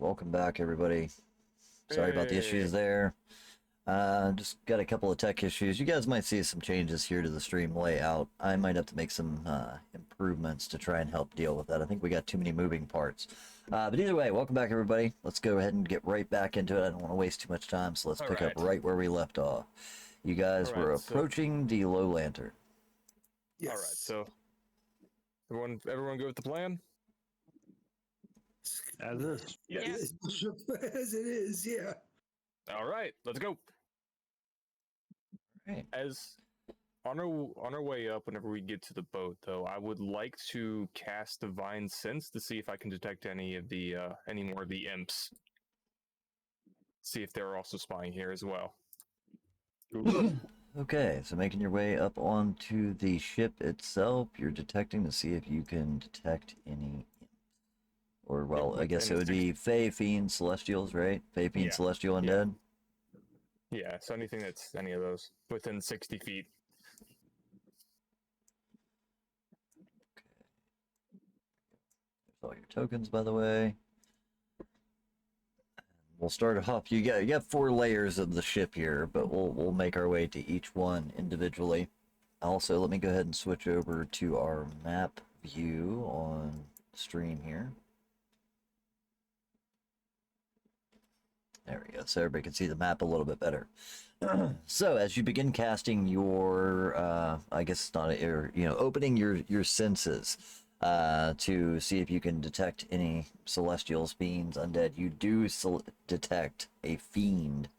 welcome back, everybody. Sorry about the Hey. issues there. Just got a couple of tech issues. You guys might see some changes here to the stream layout. I might have to make some improvements to try and help deal with that. I think we got too many moving parts. But either way, welcome back, everybody. Let's go ahead and get right back into it. I don't want to waste too much time, so let's pick up right where we left off. You guys were approaching the Low Lantern. Yes. All right, so everyone go with the plan? As is. Yes. As it is, yeah. All right, let's go. Right. As on our way up, whenever we get to the boat, though, I would like to cast Divine Sense to see if I can detect any more of the imps. See if they're also spying here as well. Okay, so making your way up onto the ship itself, you're detecting to see if you can detect any imps. Or, well, I guess it would be Fae, Fiend, Celestials, right? Fae, Fiend, Celestial, Undead? Yeah, so anything that's any of those within 60 feet. Okay. There's all your tokens, by the way. We'll start off. You got 4 layers of the ship here, but we'll make our way to each one individually. Also, let me go ahead and switch over to our map view on stream here. There we go, so everybody can see the map a little bit better. So as you begin casting your, I guess it's not opening your senses to see if you can detect any celestials, fiends, undead, you do detect a fiend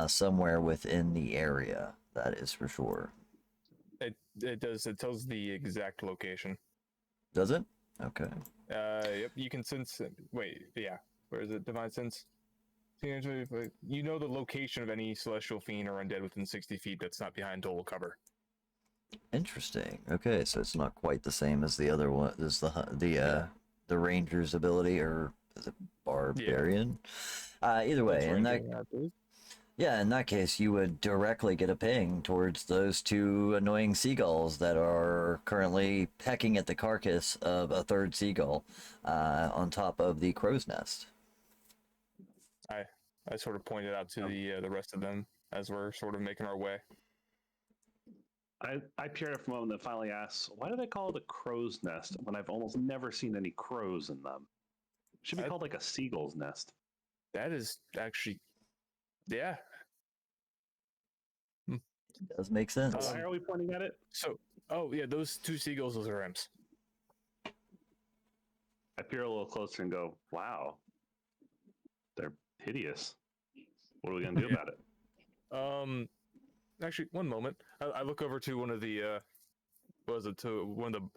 somewhere within the area. That is for sure. It does. It tells the exact location. Does it? Okay. Yep. You can sense. Wait. Yeah. Where is it? Divine Sense. You know the location of any celestial fiend or undead within 60 feet that's not behind total cover. Interesting. Okay, so it's not quite the same as the other one. There's the ranger's ability, or is it barbarian? Yeah. Either way, in that case, you would directly get a ping towards those 2 annoying seagulls that are currently pecking at the carcass of a 3rd seagull on top of the crow's nest. I sort of pointed out to the rest of them as we're sort of making our way. I peered up from one that finally asks, why do they call it a crow's nest when I've almost never seen any crows in them? It should be called like a seagull's nest. That is actually, yeah. It does make sense. Why are we pointing at it? So, those 2 seagulls, those are imps. I peer a little closer and go, wow, they're hideous. What are we going to do about it? Actually, one moment. I look over to one of the, one of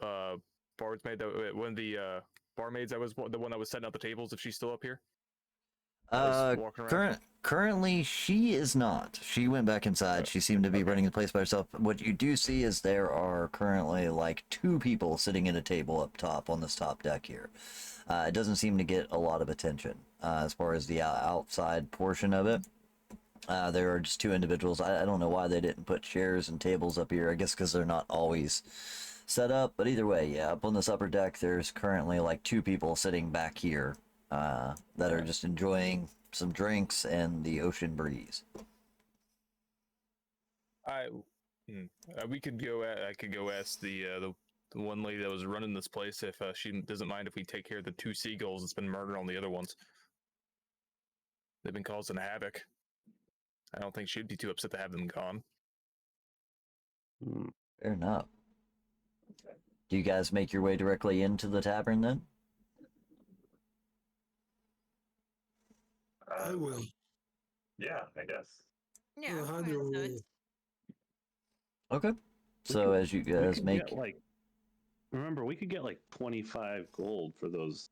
the barmaids that was the one that was setting up the tables, if she's still up here? Currently, she is not. She went back inside. She seemed to be running the place by herself. What you do see is there are currently like 2 people sitting at a table up top on this top deck here. It doesn't seem to get a lot of attention as far as the outside portion of it. There are just 2 individuals. I don't know why they didn't put chairs and tables up here. I guess because they're not always set up. But either way, yeah, up on this upper deck, there's currently like 2 people sitting back here that are just enjoying some drinks and the ocean breeze. We could go. I could go ask the one lady that was running this place if she doesn't mind if we take care of the 2 seagulls that's been murdered on the other ones. They've been causing havoc. I don't think she'd be too upset to have them gone. Fair enough. Do you guys make your way directly into the tavern then? I will. Yeah, I guess. Yeah. Alejandro will. Okay. So as you guys make... Remember, we could get like 25 gold for those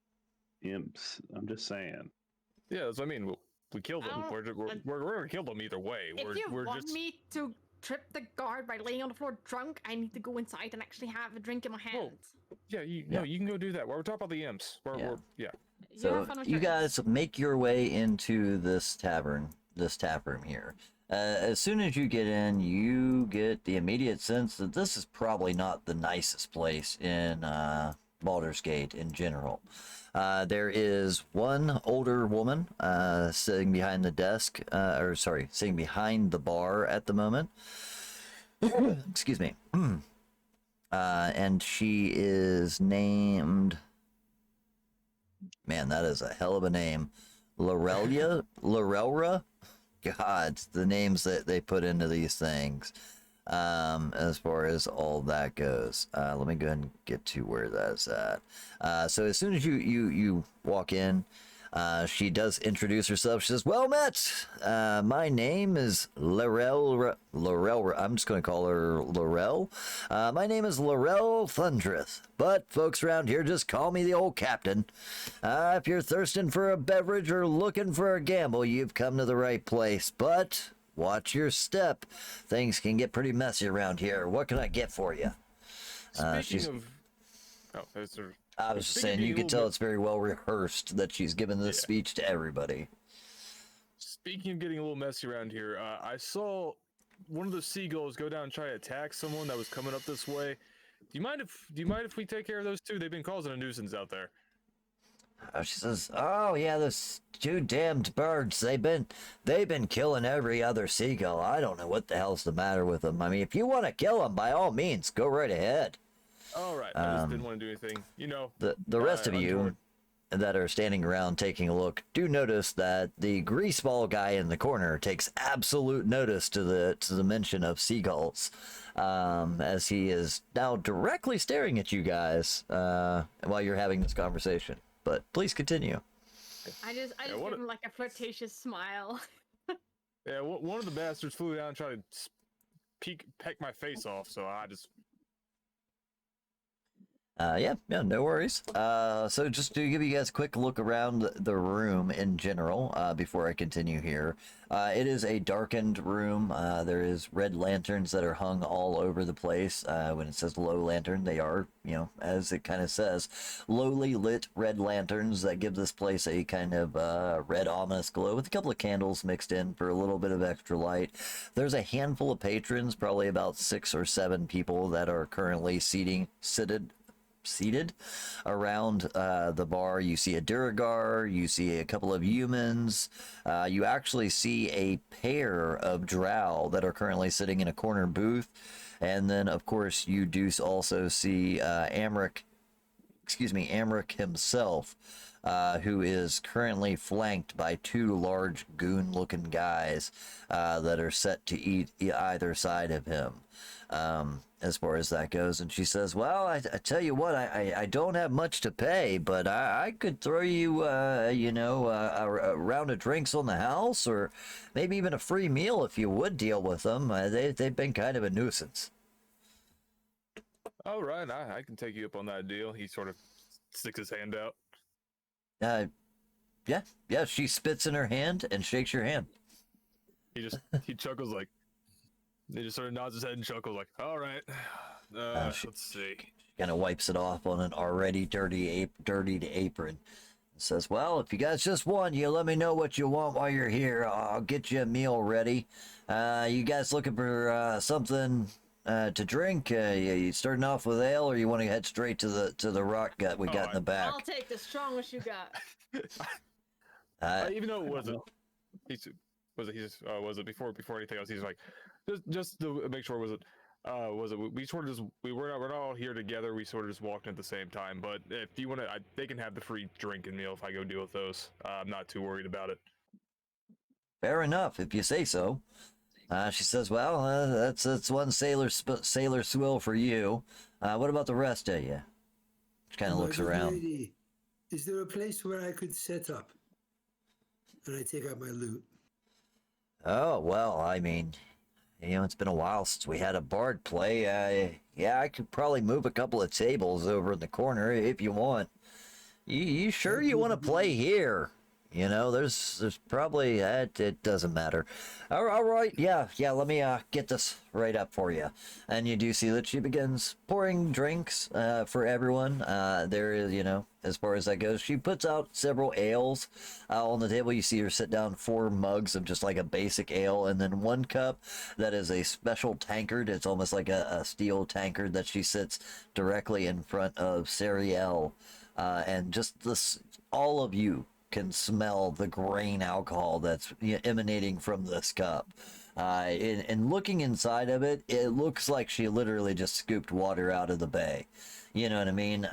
imps. I'm just saying. Yeah, that's what I mean. We killed them. We're gonna kill them either way. If you want me to trip the guard by laying on the floor drunk, I need to go inside and actually have a drink in my hand. No, you can go do that. We're talking about the imps. So you guys make your way into this tap room here. As soon as you get in, you get the immediate sense that this is probably not the nicest place in Baldur's Gate in general. There is one older woman sitting behind the desk, sitting behind the bar at the moment. Excuse me. And she is named... Man, that is a hell of a name. Lorelra? God, the names that they put into these things. As far as all that goes, let me go ahead and get to where that's at. So as soon as you walk in, she does introduce herself. She says, "Well met. My name is Laurel. I'm just going to call her Laurel. My name is Laurel Thundreth, but folks around here just call me the old captain. If you're thirsting for a beverage or looking for a gamble, you've come to the right place. But watch your step. Things can get pretty messy around here. What can I get for you?" Speaking of, I was just saying, you can tell it's very well rehearsed that she's given this speech to everybody. Speaking of getting a little messy around here, I saw one of the seagulls go down and try to attack someone that was coming up this way. Do you mind if we take care of those two? They've been causing a nuisance out there. She says, "Oh yeah, those two damned birds. They've been killing every other seagull. I don't know what the hell's the matter with them. I mean, if you want to kill them, by all means, go right ahead." All right, I just didn't want to do anything. You know, the rest of you that are standing around taking a look do notice that the greaseball guy in the corner takes absolute notice to the mention of seagulls, as he is now directly staring at you guys while you're having this conversation. But please continue. I just give him like a flirtatious smile. Yeah, one of the bastards flew down and tried to peck my face off, so I just... Yeah, no worries. So just to give you guys a quick look around the room in general, before I continue here. It is a darkened room. There is red lanterns that are hung all over the place. When it says low lantern, they are, as it kind of says, lowly lit red lanterns that give this place a kind of red ominous glow with a couple of candles mixed in for a little bit of extra light. There's a handful of patrons, probably about 6 or 7 people that are currently seated around the bar. You see a Duragar, you see a couple of humans, you actually see a pair of drow that are currently sitting in a corner booth, and then of course you do also see Amric himself, who is currently flanked by 2 large goon-looking guys that are set to eat either side of him. As far as that goes, and she says, "Well, I tell you what, I don't have much to pay, but I could throw you, a round of drinks on the house, or maybe even a free meal if you would deal with them. They've been kind of a nuisance." All right, I can take you up on that deal. He sort of sticks his hand out. Yeah, she spits in her hand and shakes your hand. He chuckles like... He just sort of nods his head and chuckles like, "All right, let's see." Kind of wipes it off on an already dirty apron. Says, "Well, if you guys just want, you let me know what you want while you're here. I'll get you a meal ready. You guys looking for something to drink? You starting off with ale, or you want to head straight to the rock gut we got in the back?" I'll take the strongest you got. Even though it wasn't, was it before anything else? He's like, just to make sure, we're not all here together. We sort of just walked in at the same time. But if you want to, they can have the free drink and meal if I go deal with those. I'm not too worried about it. Fair enough, if you say so. She says, "Well, that's one sailor swill for you. What about the rest of you?" She kind of looks around. Lady, is there a place where I could set up? And I take out my loot. Oh, well, I mean, it's been a while since we had a bard play. I could probably move a couple of tables over in the corner if you want. You sure you want to play here? You know, there's probably it doesn't matter. All right, yeah. Let me get this right up for you. And you do see that she begins pouring drinks for everyone. There is, you know, as far as that goes, she puts out several ales on the table. You see her sit down 4 mugs of just like a basic ale, and then 1 cup that is a special tankard. It's almost like a steel tankard that she sits directly in front of Sariel, and just this, all of you can smell the grain alcohol that's emanating from this cup. And looking inside of it, it looks like she literally just scooped water out of the bay. You know what I mean?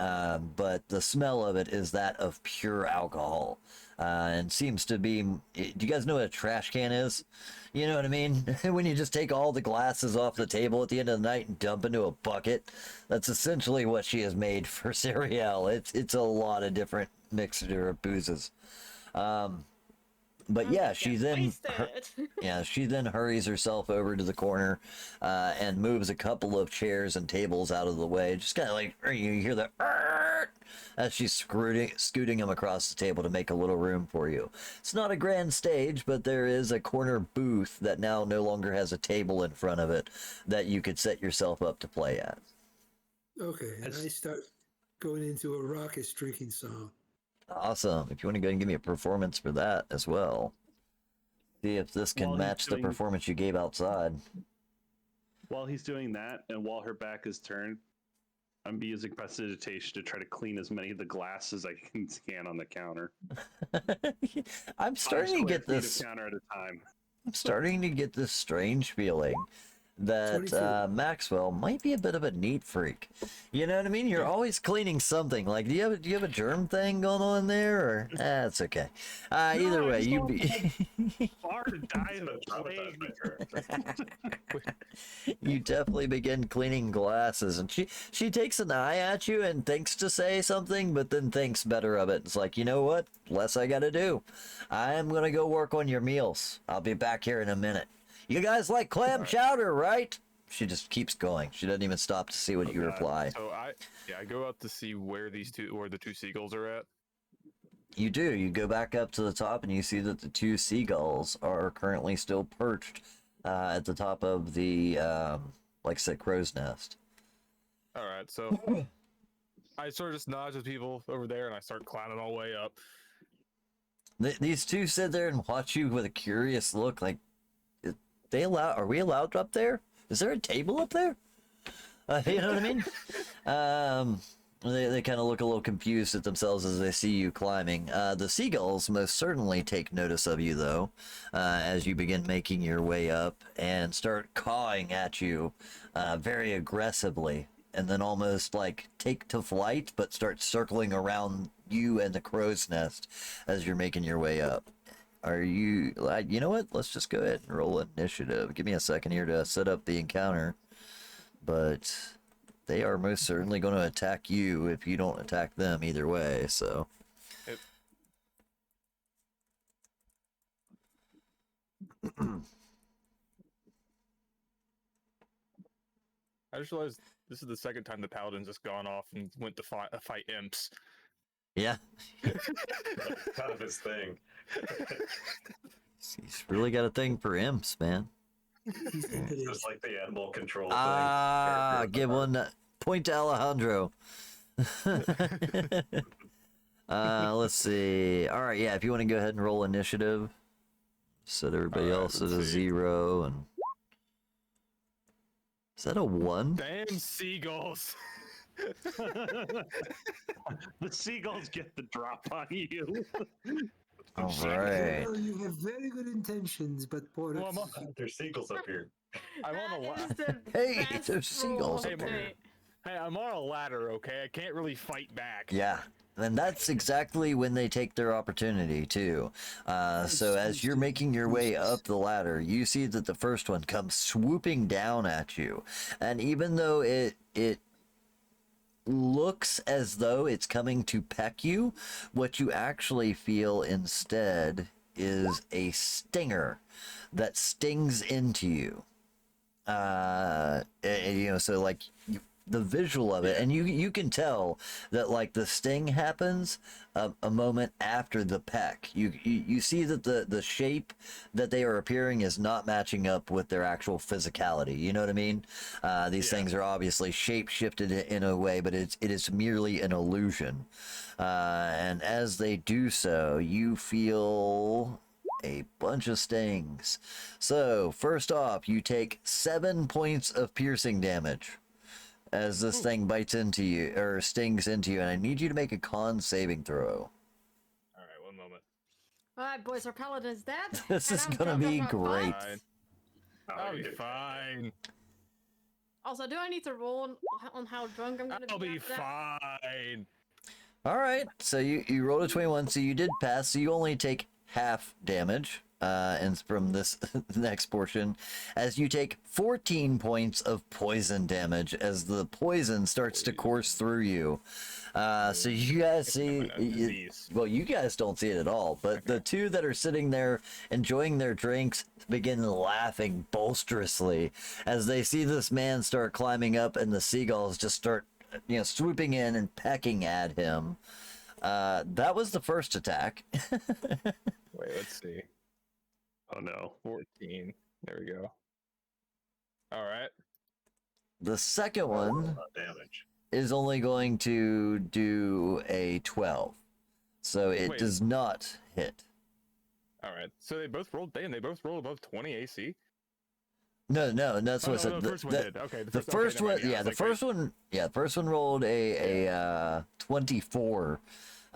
But the smell of it is that of pure alcohol. And seems to be... Do you guys know what a trash can is? You know what I mean? When you just take all the glasses off the table at the end of the night and dump into a bucket. That's essentially what she has made for Sariel. It's a lot of different mixture of boozes. But yeah, she then she then hurries herself over to the corner and moves a couple of chairs and tables out of the way. Just kind of like you hear the as she's scooting them across the table to make a little room for you. It's not a grand stage, but there is a corner booth that now no longer has a table in front of it that you could set yourself up to play at. Okay, and I start going into a raucous drinking song. Awesome. If you want to go and give me a performance for that as well. See if this can match the performance you gave outside. While he's doing that, and while her back is turned, I'm be using prestidigitation to try to clean as many of the glasses I can scan on the counter. I'm starting to get this counter at a time. I'm starting to get this strange feeling that Maxwell might be a bit of a neat freak. You know what I mean? You're always cleaning something. Like, do you have a germ thing going on there? Or it's okay. Either way, you be far to die of a plague. you definitely begin cleaning glasses, and she takes an eye at you and thinks to say something, but then thinks better of it. It's like, you know what? Less I gotta do. I'm gonna go work on your meals. I'll be back here in a minute. You guys like clam chowder, right? She just keeps going. She doesn't even stop to see what you reply. So I go out to see where the 2 seagulls are at. You do. You go back up to the top and you see that the 2 seagulls are currently still perched at the top of the, like I said, crow's nest. All right, so I sort of just nod to people over there and I start climbing all the way up. These 2 sit there and watch you with a curious look, like, are we allowed up there? Is there a table up there? You know what I mean? They kind of look a little confused at themselves as they see you climbing. The seagulls most certainly take notice of you, though, as you begin making your way up and start cawing at you very aggressively, and then almost like take to flight, but start circling around you and the crow's nest as you're making your way up. Are you, you know what? Let's just go ahead and roll initiative. Give me a second here to set up the encounter. But they are most certainly going to attack you if you don't attack them either way, so. I just realized this is the second time the paladin's just gone off and went to fight imps. Yeah. Kind of his thing. He's really got a thing for imps, man. Just like the animal control thing. Give one point to Alejandro. Let's see. All right, yeah, if you want to go ahead and roll initiative, set everybody else at a 0, and is that a 1? Damn seagulls! The seagulls get the drop on you. All right. Well, you have very good intentions, but poor. Well, There's seagulls up here. I'm on a ladder. Hey, there's seagulls up there. Hey, I'm on a ladder, okay? I can't really fight back. Yeah. And that's exactly when they take their opportunity, too. So as you're making your way up the ladder, you see that the first one comes swooping down at you. And even though it looks as though it's coming to peck you, what you actually feel instead is a stinger that stings into you. So like the visual of it, and you can tell that like the sting happens a moment after the peck. You see that the shape that they are appearing is not matching up with their actual physicality. You know what I mean? These things are obviously shape shifted in a way, but it is merely an illusion. And as they do so, you feel a bunch of stings. So first off, you take 7 points of piercing damage as this thing bites into you or stings into you, and I need you to make a con saving throw. All right, one moment. All right, boys, our paladin is dead. This and is I'm gonna drunk be off my great. bites. Fine. Oh, I'll be you're good. fine. Also, do I need to roll on how drunk I'm gonna I'll be after that? fine. All right, so you rolled a 21, so you did pass, so you only take half damage and from this next portion, as you take 14 points of poison damage as the poison starts to course through you. So you guys see, well, you guys don't see it at all, but the two that are sitting there enjoying their drinks begin laughing boisterously as they see this man start climbing up, and the seagulls just start, swooping in and pecking at him. That was the first attack. Wait, let's see. Oh no. 14. There we go. All right. The second one Damage. is only going to do a 12, so it Wait. does not hit. All right. So they both rolled. Damn, they both rolled above 20 AC. No, that's Oh, what no, I said. the first one did. Okay. The first one, the first one rolled a 24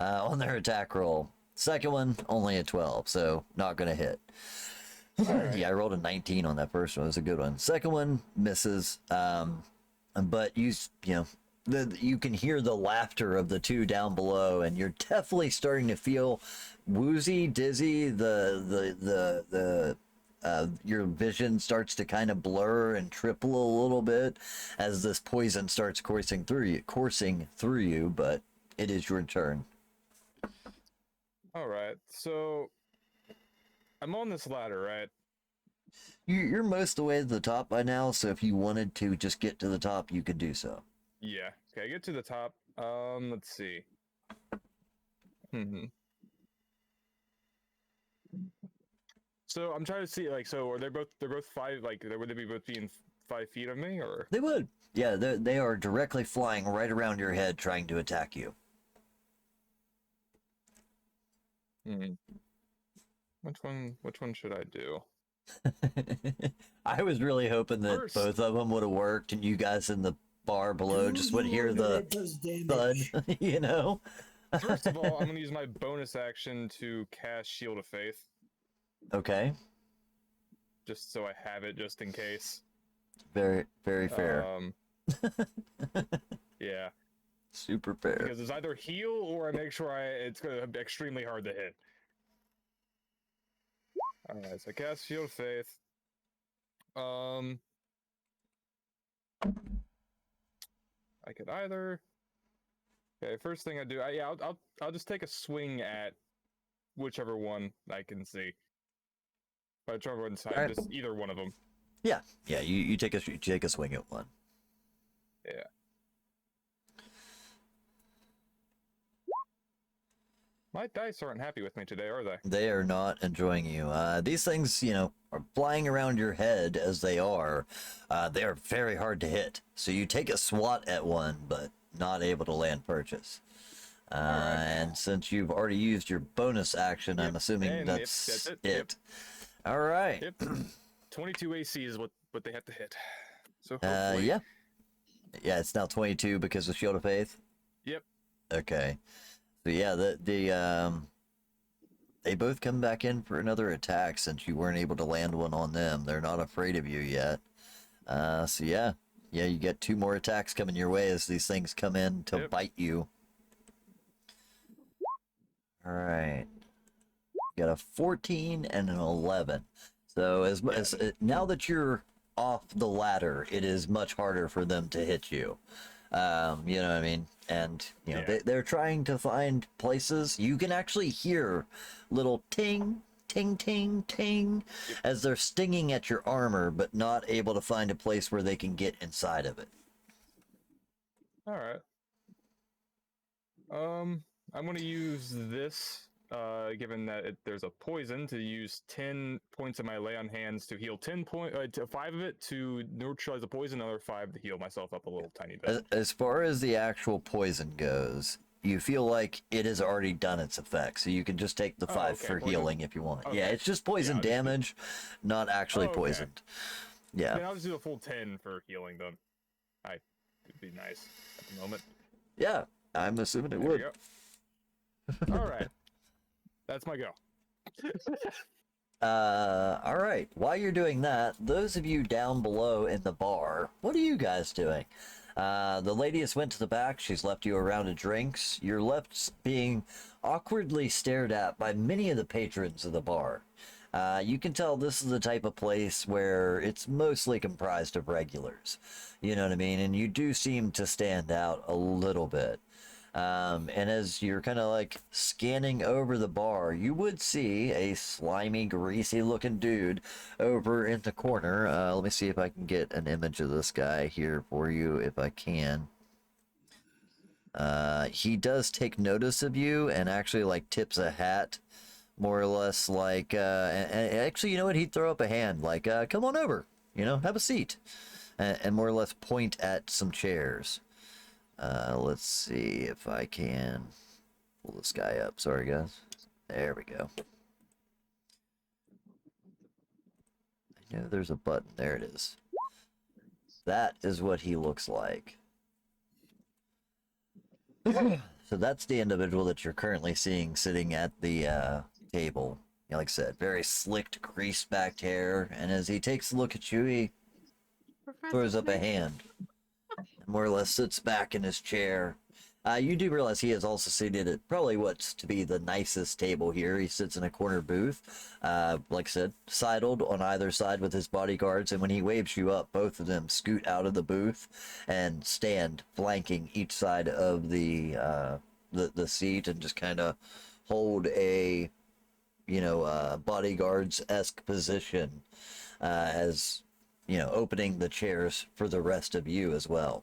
on their attack roll. Second one only a 12, so not gonna hit. Right. Yeah, I rolled a 19 on that first one. It was a good one. Second one misses, but you can hear the laughter of the two down below, and you're definitely starting to feel woozy, dizzy. Your vision starts to kind of blur and triple a little bit as this poison starts coursing through you. But it is your turn. All right. So I'm on this ladder, right? You're most of the way to the top by now, so if you wanted to just get to the top, you could do so. Yeah. Okay. I get to the top. Let's see. So I'm trying to see, like, so are they're both 5, like, would they be both being 5 feet of me, or? They would. Yeah, they are directly flying right around your head, trying to attack you. Which one should I do? I was really hoping that First. both of them would have worked, and you guys in the bar below just would hear the thud, First of all, I'm gonna use my bonus action to cast Shield of Faith, Okay. just so I have it, just in case. Very, very fair. Yeah, Super fair. because it's either heal or I make sure it's gonna be extremely hard to hit. All right, so I cast Shield of Faith. I could either. Okay, first thing I do, I'll just take a swing at whichever one I can see. Whichever one side, Alright. just either one of them. Yeah. You take a swing at one. Yeah. My dice aren't happy with me today, are they? They are not enjoying you. These things, are flying around your head as they are. They are very hard to hit. So you take a swat at one, but not able to land purchase. And since you've already used your bonus action, I'm assuming and that's it. it. Yep. All right. Yep. 22 AC is what they have to hit. So hopefully... Yeah, it's now 22 because of Shield of Faith. Yep. Okay. So yeah, they both come back in for another attack since you weren't able to land one on them. They're not afraid of you yet. So yeah, you get 2 more attacks coming your way as these things come in to bite you. All right. You got a 14 and an 11. So as now that you're off the ladder, it is much harder for them to hit you. You know what I mean? And they're trying to find places. You can actually hear little ting, ting, ting, ting as they're stinging at your armor, but not able to find a place where they can get inside of it. All right. I'm gonna use this, given that there's a poison, to use 10 points of my lay on hands to heal 5 of it to neutralize the poison, another 5 to heal myself up a little tiny bit. As far as the actual poison goes, you feel like it has already done its effect, so you can just take the 5 okay, for poison? healing if you want. Okay. Yeah, it's just poison Yeah, I'll just do- damage, not actually okay. poisoned. Yeah. Then I'll just do a full 10 for healing them. It'd be nice at the moment. Yeah, I'm assuming it There would. we go. All right. That's my go. All right. While you're doing that, those of you down below in the bar, what are you guys doing? The lady has went to the back. She's left you a round of drinks. You're left being awkwardly stared at by many of the patrons of the bar. You can tell this is the type of place where it's mostly comprised of regulars. You know what I mean? And you do seem to stand out a little bit. And as you're kind of like scanning over the bar, you would see a slimy, greasy looking dude over in the corner. Let me see if I can get an image of this guy here for you, if I can. He does take notice of you and actually like tips a hat, more or less, like, and actually, you know what? He'd throw up a hand, like, come on over, have a seat, and more or less point at some chairs. Let's see if I can pull this guy up. Sorry, guys. There we go. I know there's a button. There it is. That is what he looks like. So that's the individual that you're currently seeing sitting at the table. Like I said, very slicked, grease-backed hair. And as he takes a look at you, he throws up a hand. More or less sits back in his chair. You do realize he is also seated at probably what's to be the nicest table here. He sits in a corner booth, like I said, sidled on either side with his bodyguards, and when he waves you up, both of them scoot out of the booth and stand flanking each side of the seat and just kind of hold a, bodyguards-esque position as, opening the chairs for the rest of you as well.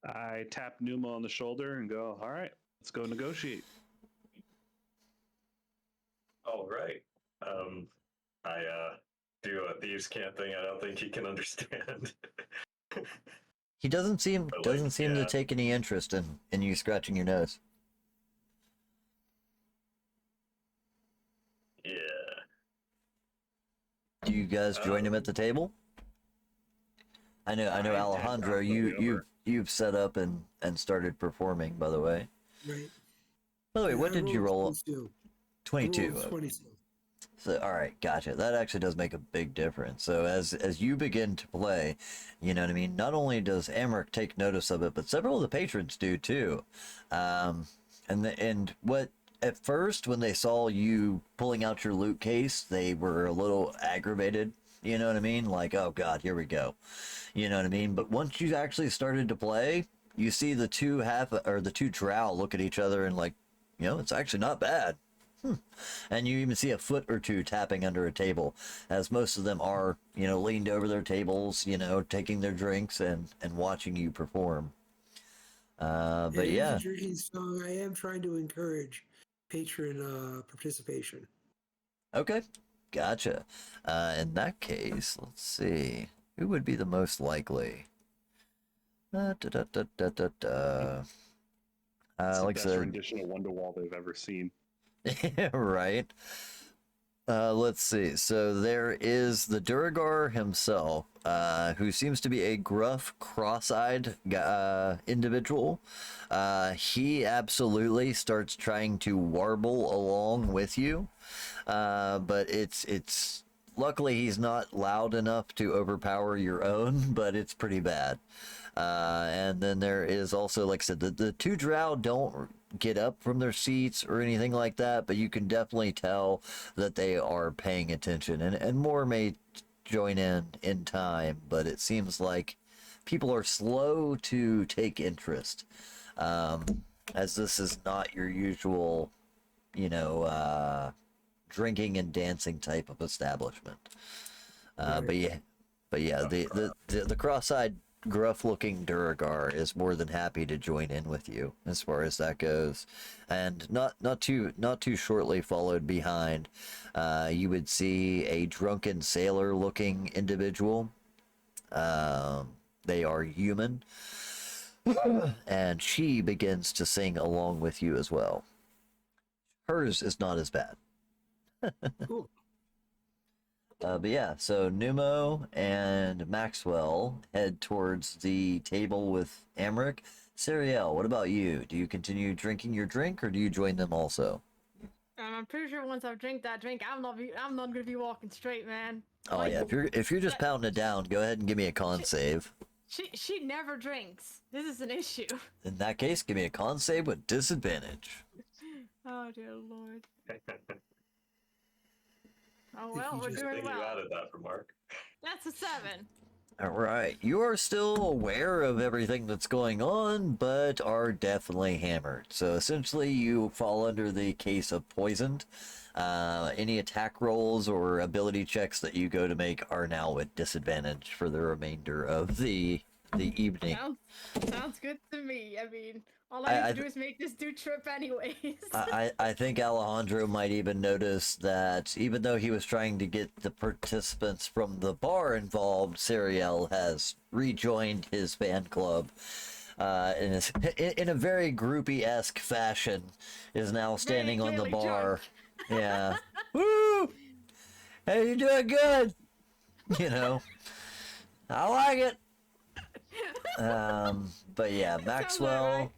I tap Numa on the shoulder and go, all right, let's go negotiate. All right. I do a thieves' camp thing. I don't think he can understand. He doesn't seem yeah. to take any interest in you scratching your nose. Yeah. Do you guys join him at the table? I know Alejandro, you've set up and started performing, by the way. Right. By the way, what I did you roll? 22. 22. 22. So, all right, gotcha. That actually does make a big difference. So as you begin to play, you know what I mean? Not only does Amric take notice of it, but several of the patrons do too. And what at first when they saw you pulling out your loot case, they were a little aggravated. You know what I mean? Like, oh God, here we go. You know what I mean? But once you actually started to play, you see the two drow look at each other and like, it's actually not bad. And you even see a foot or two tapping under a table, as most of them are, leaned over their tables, taking their drinks and watching you perform. But yeah. It's a drinking song. I am trying to encourage patron participation. Okay, gotcha. In that case, let's see. Who would be the most likely? It's like the I best said, rendition of Wonderwall they've ever seen. right. Let's see. So there is the Duragar himself, who seems to be a gruff, cross-eyed individual. He absolutely starts trying to warble along with you, but it's luckily he's not loud enough to overpower your own, but it's pretty bad. And then there is also, like I said, the two drow don't get up from their seats or anything like that, but you can definitely tell that they are paying attention, and more may join in time, but it seems like people are slow to take interest, as this is not your usual, drinking and dancing type of establishment. But yeah, the cross-eyed gruff-looking Duragar is more than happy to join in with you as far as that goes, and not too shortly followed behind, you would see a drunken sailor-looking individual. They are human, and she begins to sing along with you as well. Hers is not as bad. Cool. But yeah, so Numo and Maxwell head towards the table with Amric. Sariel, what about you? Do you continue drinking your drink, or do you join them also? I'm pretty sure once I've drank that drink, I'm not gonna be walking straight, man. Oh Like, yeah, if you're just pounding it down, go ahead and give me a con save. She never drinks. This is an issue. In that case, give me a con save with disadvantage. Oh dear lord. Oh If well, you we're just doing Think you well. added that remark. That's a 7. All right, you are still aware of everything that's going on, but are definitely hammered. So essentially, you fall under the case of poisoned. Any attack rolls or ability checks that you go to make are now at disadvantage for the remainder of the evening. Sounds good to me. I mean, all I- I need I to do is make this dude trip anyways. I think Alejandro might even notice that even though he was trying to get the participants from the bar involved, Sariel has rejoined his fan club in a very groupie-esque fashion, is now standing on the clearly bar. Yeah. Woo! Hey, you doing good? You know, I like it. But yeah, Sounds Maxwell.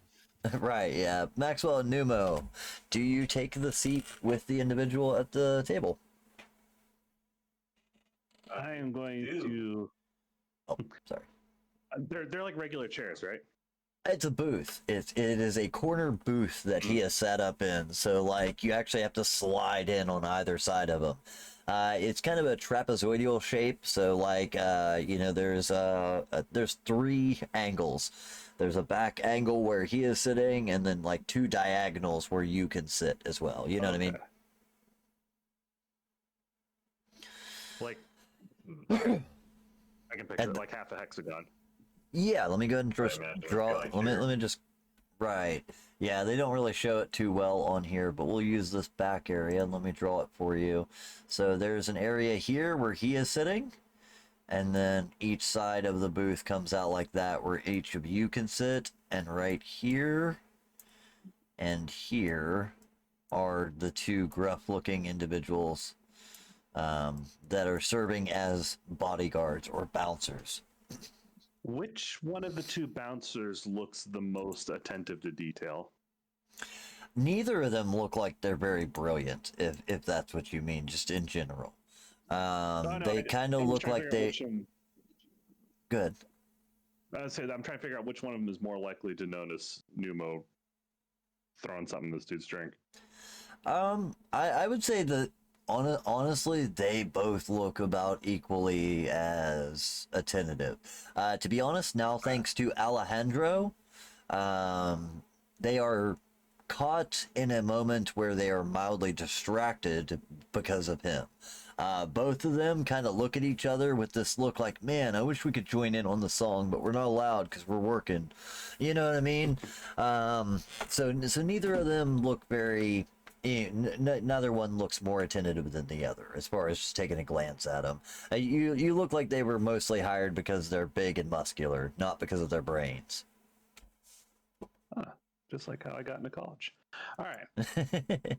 Right, yeah. Maxwell and Numo, do you take the seat with the individual at the table? I am going Ew. to. Oh, sorry. They're like regular chairs, right? It's a booth. It is a corner booth that he has set up in. So, like, you actually have to slide in on either side of him. It's kind of a trapezoidal shape. So, like, there's 3 angles. There's a back angle where he is sitting, and then like 2 diagonals where you can sit as well. You know what I mean? Like, I can picture And- it like half a hexagon. Yeah, let me go ahead and just imagine it'd draw. be like Let here. me just. Right. Yeah, they don't really show it too well on here, but we'll use this back area and let me draw it for you. So there's an area here where he is sitting, and then each side of the booth comes out like that where each of you can sit, and right here and here are the 2 gruff-looking individuals that are serving as bodyguards or bouncers. Which one of the 2 bouncers looks the most attentive to detail? Neither of them look like they're very brilliant, if that's what you mean, just in general. They kind of look like they. Good. I'm trying to figure out which one of them is more likely to notice Numo throwing something in this dude's drink. I would say that honestly, they both look about equally as attentive. To be honest, now thanks to Alejandro, they are caught in a moment where they are mildly distracted because of him. Both of them kind of look at each other with this look like, man, I wish we could join in on the song, but we're not allowed because we're working. You know what I mean? So neither of them look very. Neither one looks more attentive than the other as far as just taking a glance at them. You look like they were mostly hired because they're big and muscular, not because of their brains. Just like how I got into college. All right.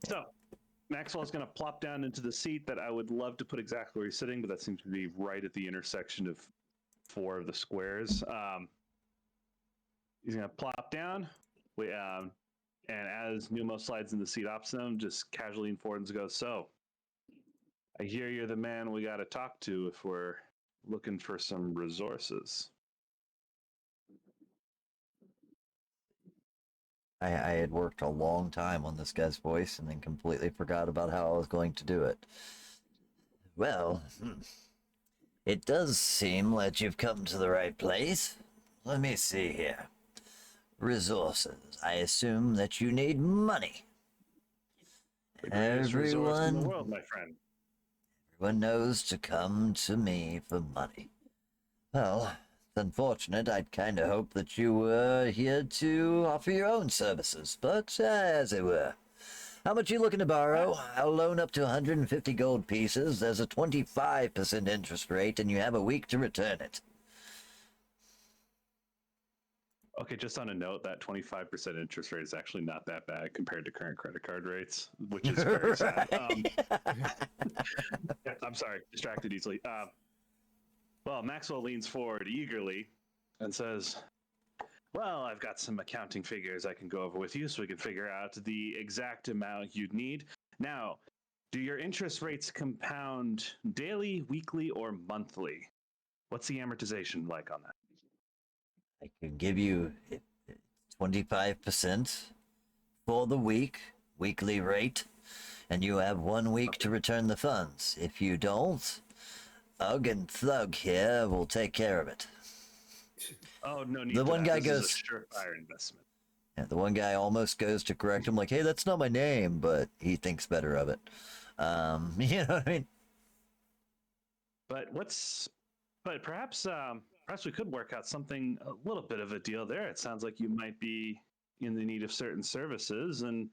So Maxwell's going to plop down into the seat that I would love to put exactly where he's sitting, but that seems to be right at the intersection of 4 of the squares. He's going to plop down. And as Numo slides in the seat opposite him, just casually lean forward and goes, "So, I hear you're the man we got to talk to if we're looking for some resources." I had worked a long time on this guy's voice and then completely forgot about how I was going to do it. Well, it does seem like you've come to the right place. Let me see here. Resources. I assume that you need money. The greatest resource in the Everyone, world, my friend. everyone knows to come to me for money. Well, It's unfortunate. I'd kind of hoped that you were here to offer your own services, but as it were. How much you looking to borrow? I'll loan up to 150 gold pieces. There's a 25% interest rate, and you have a week to return it. Okay, just on a note, that 25% interest rate is actually not that bad compared to current credit card rates, which is very sad. I'm sorry, distracted easily. Well, Maxwell leans forward eagerly and says, well, I've got some accounting figures I can go over with you so we can figure out the exact amount you'd need. Now, do your interest rates compound daily, weekly, or monthly? What's the amortization like on that? I can give you 25% for the weekly rate, and you have 1 week to return the funds. If you don't, Ugg and Thug here will take care of it. Oh, no need The for one that. guy This is goes- a surefire investment. Yeah, the one guy almost goes to correct him, like, hey, that's not my name, but he thinks better of it. You know what I mean? But perhaps we could work out something, a little bit of a deal there. It sounds like you might be in the need of certain services, and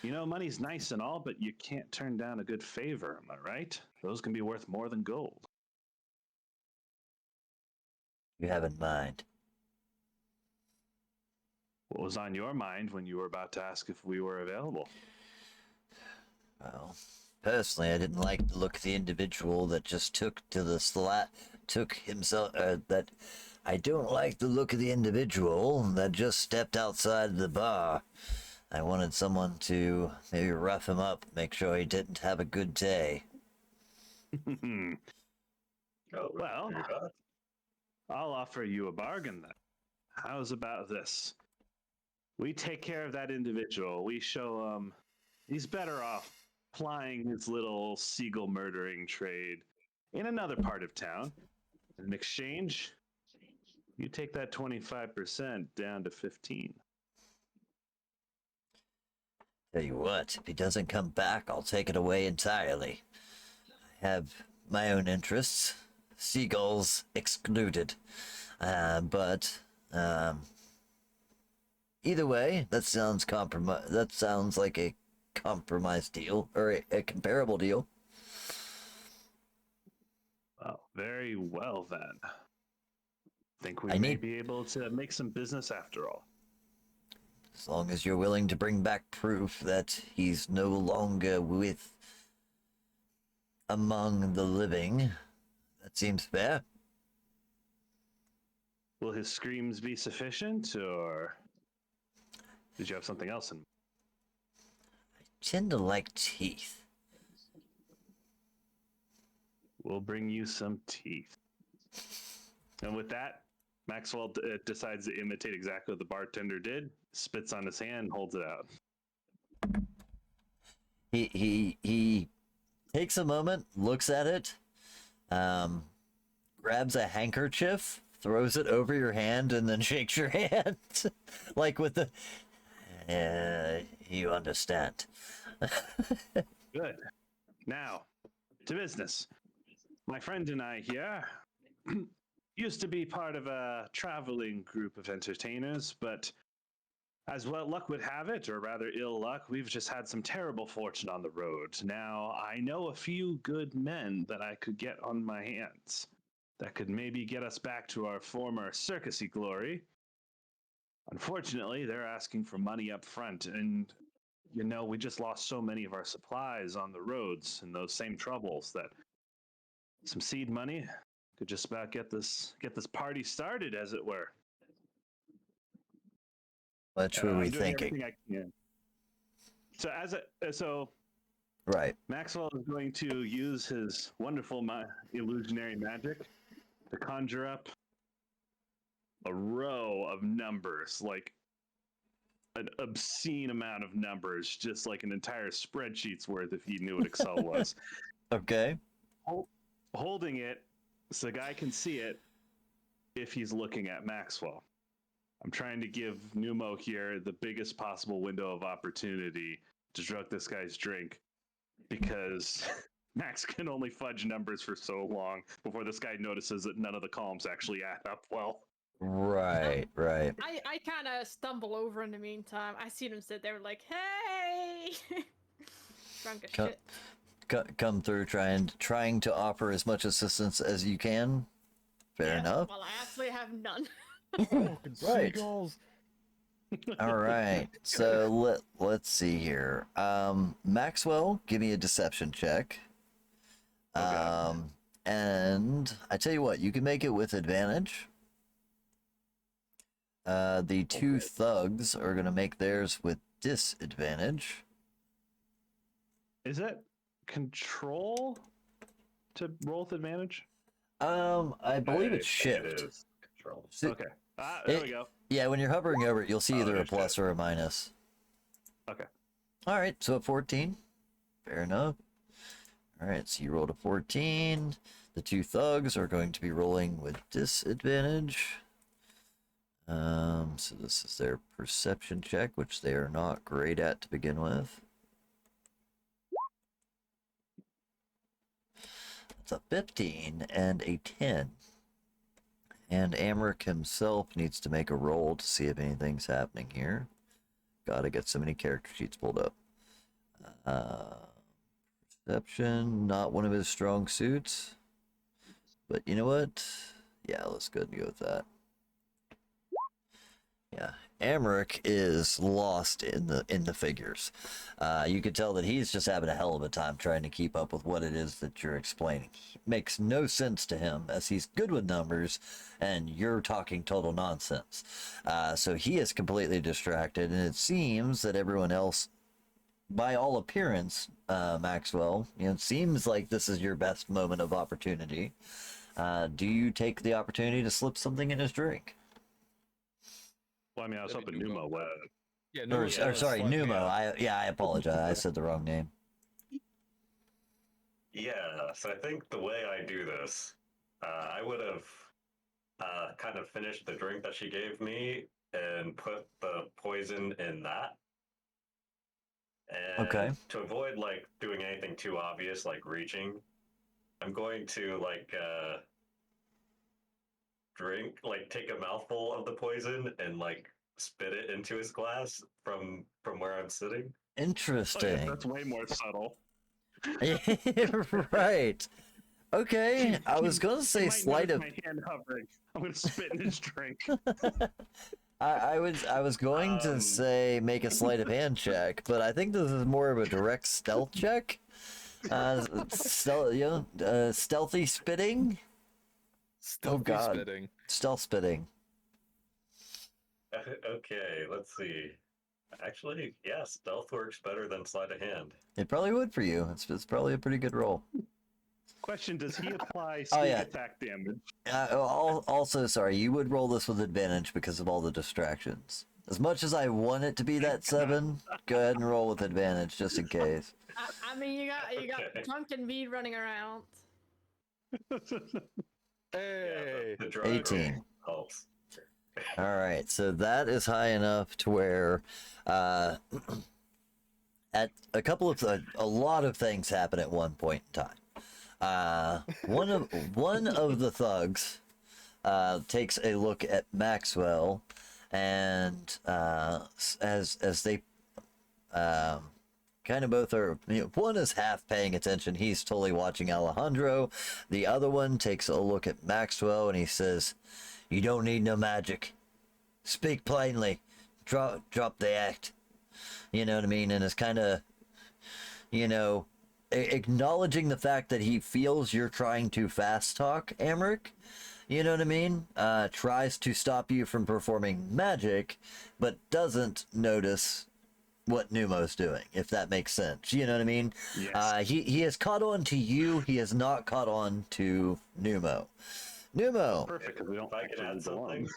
money's nice and all, but you can't turn down a good favor. Am I right? Those can be worth more than gold. You have in mind. What was on your mind when you were about to ask if we were available? Well, personally, I didn't like the look of the individual that just took himself. That I don't like the look of the individual that just stepped outside the bar. I wanted someone to maybe rough him up, make sure he didn't have a good day. Oh, Well, you're not. I'll offer you a bargain then. How's about this? We take care of that individual. We show him he's better off plying his little seagull murdering trade in another part of town. In exchange, you take that 25% down to 15. Tell you what, if he doesn't come back, I'll take it away entirely. I have my own interests, seagulls excluded. But either way, that sounds That sounds like a compromise deal, or a comparable deal. Well, very well then. Think we I may need- be able to make some business after all. As long as you're willing to bring back proof that he's no longer among the living, that seems fair. Will his screams be sufficient, or did you have something else in mind? I tend to like teeth. We'll bring you some teeth. And with that, Maxwell decides to imitate exactly what the bartender did, spits on his hand, holds it out. He takes a moment, looks at it, grabs a handkerchief, throws it over your hand, and then shakes your hand. Like with the... you understand. Good. Now, to business. My friend and I here used to be part of a traveling group of entertainers, but as well luck would have it, or rather ill luck, we've just had some terrible fortune on the road. Now, I know a few good men that I could get on my hands that could maybe get us back to our former circusy glory. Unfortunately, they're asking for money up front, and we just lost so many of our supplies on the roads and those same troubles that some seed money could just about get this party started, as it were. What were we I'm doing thinking? everything I can. So Right. Maxwell is going to use his wonderful illusionary magic to conjure up a row of numbers, like an obscene amount of numbers, just like an entire spreadsheet's worth if he knew what Excel was. Okay. Holding it so the guy can see it if he's looking at Maxwell. I'm trying to give Numo here the biggest possible window of opportunity to drug this guy's drink, because Max can only fudge numbers for so long before this guy notices that none of the columns actually add up well. Right, right. I kind of stumble over in the meantime. I see them sit there like, hey! Drunk as Co- shit. Come through trying to offer as much assistance as you can. Fair Yeah, enough. well, I actually have none. Right. Seagulls. All right. So let's see here. Maxwell, give me a deception check. Okay. And I tell you what, you can make it with advantage. The two thugs are gonna make theirs with disadvantage. Is it control to roll with advantage? I believe it's It shift. is control. So- Okay. There we go. Yeah, when you're hovering over it, you'll see either a there's plus shift. or a minus. Okay. All right, so a 14. Fair enough. All right, so you rolled a 14. The two thugs are going to be rolling with disadvantage. So this is their perception check, which they are not great at to begin with. It's a 15 and a 10. And Amric himself needs to make a roll to see if anything's happening here. Gotta get so many character sheets pulled up. Perception, not one of his strong suits. But you know what? Yeah, let's go ahead and go with that. Yeah, Amric is lost in the figures. You could tell that he's just having a hell of a time trying to keep up with what it is that you're explaining. It makes no sense to him as he's good with numbers, and you're talking total nonsense. So he is completely distracted, and it seems that everyone else, by all appearance, Maxwell, it seems like this is your best moment of opportunity. Do you take the opportunity to slip something in his drink? Well, I mean, I was That'd hoping be Numo would. Yeah, Or, Numo's or sorry, slightly Numo. out. I apologize. I said the wrong name. Yeah, so I think the way I do this, I would have kind of finished the drink that she gave me and put the poison in that. And Okay. to avoid like doing anything too obvious, like reaching, I'm going to take a mouthful of the poison and like spit it into his glass from where I'm sitting. Oh, yeah, Interesting. that's way more subtle. Right. Okay. I was gonna You say might sleight notice of. my hand hovering. I'm gonna spit in his drink. I was going to say make a sleight of hand check, but I think this is more of a direct stealth check. Stealthy spitting. Stealthy God. spitting. Stealth spitting. Okay, let's see. Actually, yeah, stealth works better than sleight of hand. It probably would for you. It's probably a pretty good roll. Question: does he apply Oh, sneak yeah. attack damage? Also, sorry, you would roll this with advantage because of all the distractions. As much as I want it to be that 7, go ahead and roll with advantage just in case. I mean, you got Okay. drunken mead running around. Hey. The drug 18. helps. All right, so that is high enough to where, at a lot of things happen at one point in time. One of the thugs takes a look at Maxwell, and as they kind of both are, one is half paying attention. He's totally watching Alejandro. The other one takes a look at Maxwell and he says, "You don't need no magic. Speak plainly. Drop the act." You know what I mean? And it's kind of, acknowledging the fact that he feels you're trying to fast talk, Amric. You know what I mean? Tries to stop you from performing magic, but doesn't notice what Numo's doing, if that makes sense. You know what I mean? Yes. He has caught on to you. He has not caught on to Numo. Numo, Perfect, because we don't If I can actually add belong. something,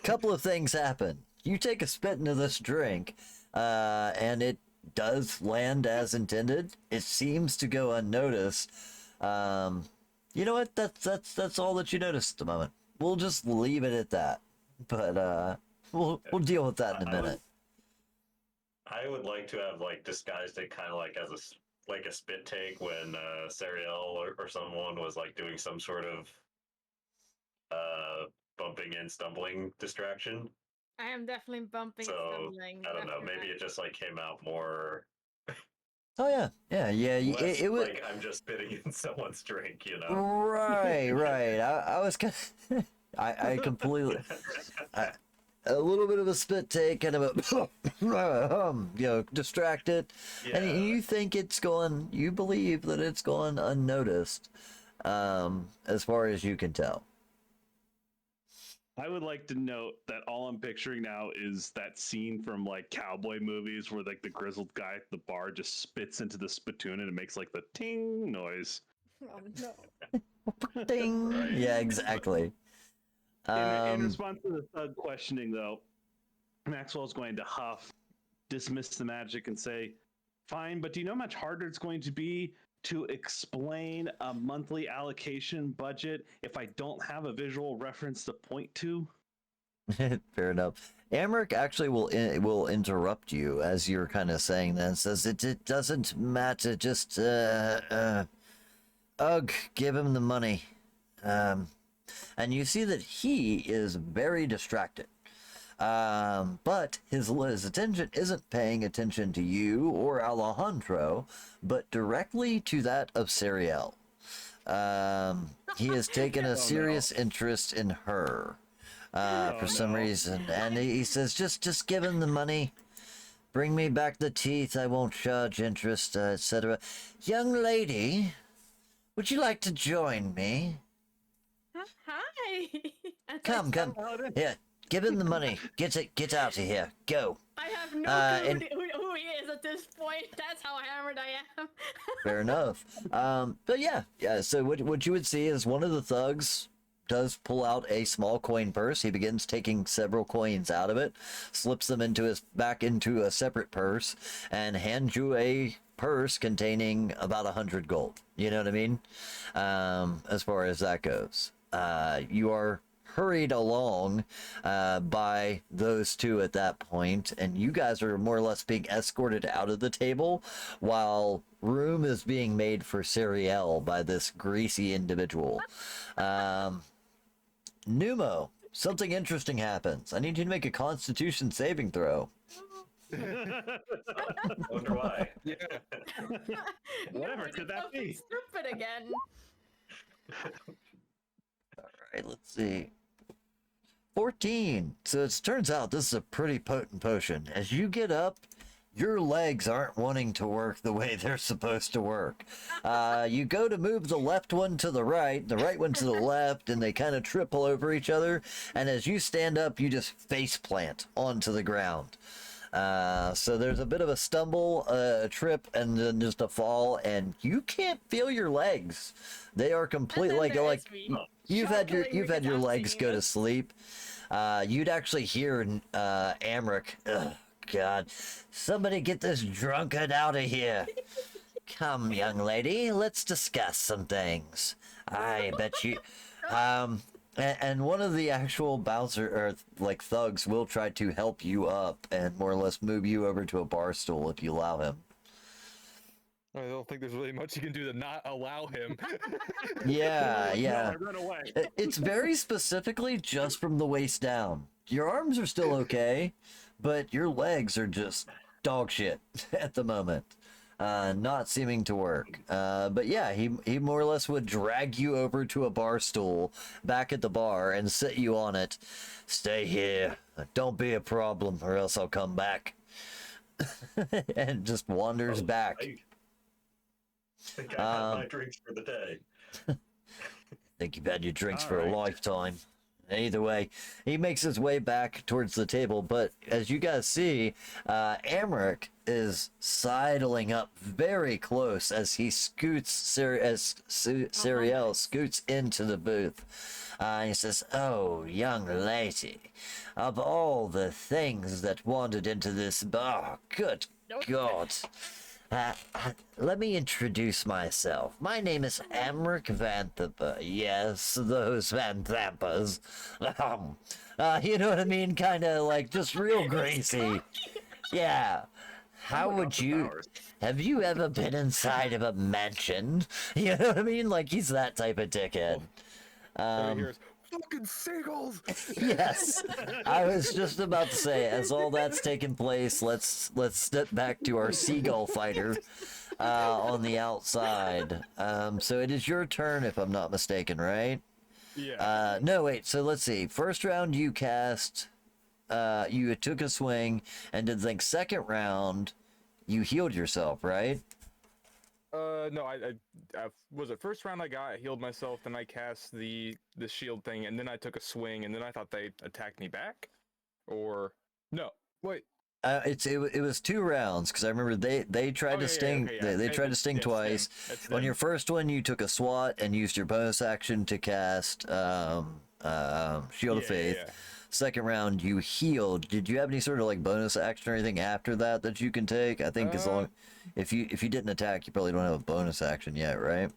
couple of things happen. You take a spit into this drink, and it does land as intended. It seems to go unnoticed. You know what? That's all that you notice at the moment. We'll just leave it at that. But we'll deal with that in a minute. I would like to have like disguised it kind of like as like a spit take when Sariel or someone was like doing some sort of bumping and stumbling distraction. I am definitely bumping and So stumbling. I don't know. after Maybe that. it just like came out more Oh yeah. less It was like I'm just spitting in someone's drink, you know? right. I was kind of, I completely, a little bit of a spit take, kind of a, distracted, and Yeah. you think it's going, you believe that it's going unnoticed, as far as you can tell. I would like to note that all I'm picturing now is that scene from like cowboy movies where like the grizzled guy at the bar just spits into the spittoon and it makes like the ting noise. Oh no. Ding. Right. Yeah, exactly. In response to the thug questioning, though, Maxwell's going to huff, dismiss the magic, and say, "Fine, but do you know how much harder it's going to be to explain a monthly allocation budget if I don't have a visual reference to point to?" Fair enough. Amric actually will interrupt you as you're kind of saying that and says it doesn't matter, just ugh, give him the money. And you see that he is very distracted. But his attention isn't paying attention to you or Alejandro, but directly to that of Sariel. He has taken a serious interest in her for some reason, and he says, "Just give him the money. Bring me back the teeth. I won't charge interest, etc. Young lady, would you like to join me? Hi. As I Come. Here, give him the money. Get out of here. Go." I have no and- clue who he is at this point. That's how hammered I am. Fair enough. But yeah. So what you would see is one of the thugs does pull out a small coin purse. He begins taking several coins out of it, slips them back into a separate purse, and hands you a purse containing about 100 gold. You know what I mean? As far as that goes, you are hurried along by those two at that point, and you guys are more or less being escorted out of the table while room is being made for Sariel by this greasy individual. Numo, something interesting happens. I need you to make a Constitution saving throw. Wonder why. Yeah. Whatever No, could that something be? Stupid again. All right, let's see. 14. So it turns out this is a pretty potent potion. As you get up, your legs aren't wanting to work the way they're supposed to work. You go to move the left one to the right one to the left, and they kind of triple over each other. And as you stand up, you just face plant onto the ground. So there's a bit of a stumble, a trip, and then just a fall, and you can't feel your legs. They are completely like you've had your legs go to sleep. You'd actually hear Amric. Ugh, God, somebody get this drunkard out of here. Come, young lady, let's discuss some things. I bet you. And one of the actual bouncer or like thugs will try to help you up and more or less move you over to a bar stool if you allow him. I don't think there's really much you can do to not allow him. Yeah. No, run away. It's very specifically just from the waist down. Your arms are still okay, but your legs are just dog shit at the moment. Not seeming to work. But yeah, he more or less would drag you over to a bar stool back at the bar and sit you on it. Stay here. Don't be a problem or else I'll come back. And just wanders back. I think I had my drinks for the day. Think you've had your drinks All for a right. lifetime. Either way, he makes his way back towards the table, but as you guys see, Amric is sidling up very close as he scoots, Sariel scoots into the booth. He says, "Oh, young lady, of all the things that wandered into this bar, good God. Let me introduce myself. My name is Amric Vanthampa. Yes, those Vanthampas. You know what I mean? Kind of like just real greasy. Yeah. How Like would Austin you? Powers. Have you ever been inside of a mansion? You know what I mean? Like he's that type of dickhead. Over here is fucking seagulls. Yes, I was just about to say, as all that's taken place, let's step back to our seagull fighter on the outside. So it is your turn, if I'm not mistaken, right? Yeah. No, wait. So let's see. First round, you cast. You took a swing, and did think second round, you healed yourself, right? No, I was it first round I healed myself, then I cast the shield thing, and then I took a swing, and then I thought they attacked me back, or no, wait. It was 2 rounds because I remember they tried to sting. They tried to sting twice. On your first one, you took a swat and used your bonus action to cast Shield of Faith. Yeah. Second round, you healed. Did you have any sort of like bonus action or anything after that you can take? I think as long if you didn't attack, you probably don't have a bonus action yet, right?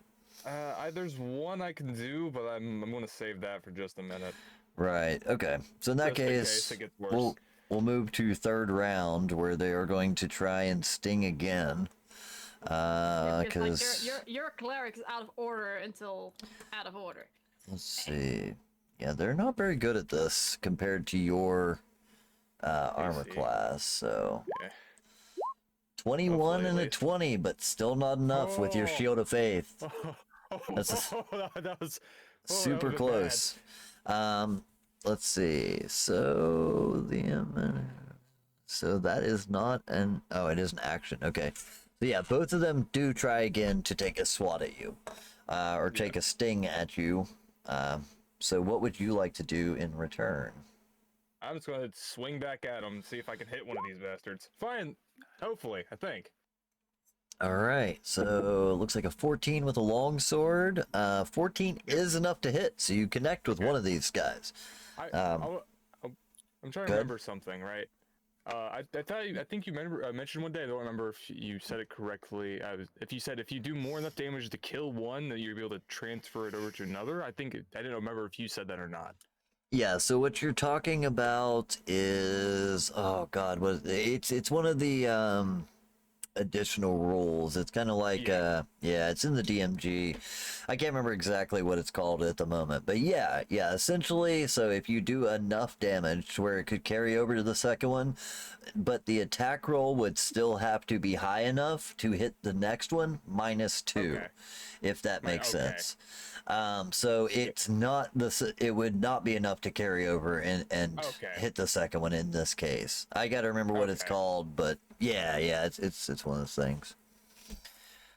There's one I can do, but I'm gonna save that for just a minute. Right. Okay. So in that Just in case, case it gets worse. we'll move to third round where they are going to try and sting again. Because your cleric is out of order until out of order. let's see. Yeah, they're not very good at this compared to your armor see. class. So Okay. 21 Hopefully and at a least. 20, but still not enough with your Oh. Shield of Faith. That's that was Super bad. close. Let's see. So so that is not an it is an action. Okay. So yeah, both of them do try again to take a swat at you, or take a sting at you. So what would you like to do in return? I'm just gonna swing back at them, see if I can hit one of these bastards. Fine, hopefully, I think. All right. So it looks like a 14 with a long sword. 14 is enough to hit, so you connect with one of these guys. I'm trying to Good. remember something, right? I think you mentioned one day. I don't remember if you said it correctly. If you said if you do more enough damage to kill one, then you'll be able to transfer it over to another. I didn't remember if you said that or not. Yeah, so what you're talking about is it's one of the additional rules. It's kind of like it's in the DMG. I can't remember exactly what it's called at the moment, but yeah, essentially, so if you do enough damage to where it could carry over to the second one, but the attack roll would still have to be high enough to hit the next one -2, Okay. if that Right, makes okay. sense. So it's not it would not be enough to carry over and Okay. hit the second one in this case. I got to remember what it's Okay. called, but yeah, it's one of those things.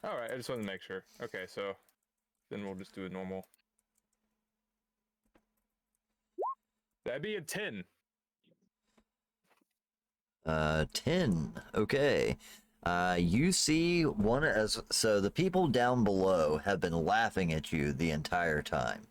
All right, I just wanted to make sure. Okay, so then we'll just do a normal. That'd be a 10. 10. Okay. You see so the people down below have been laughing at you the entire time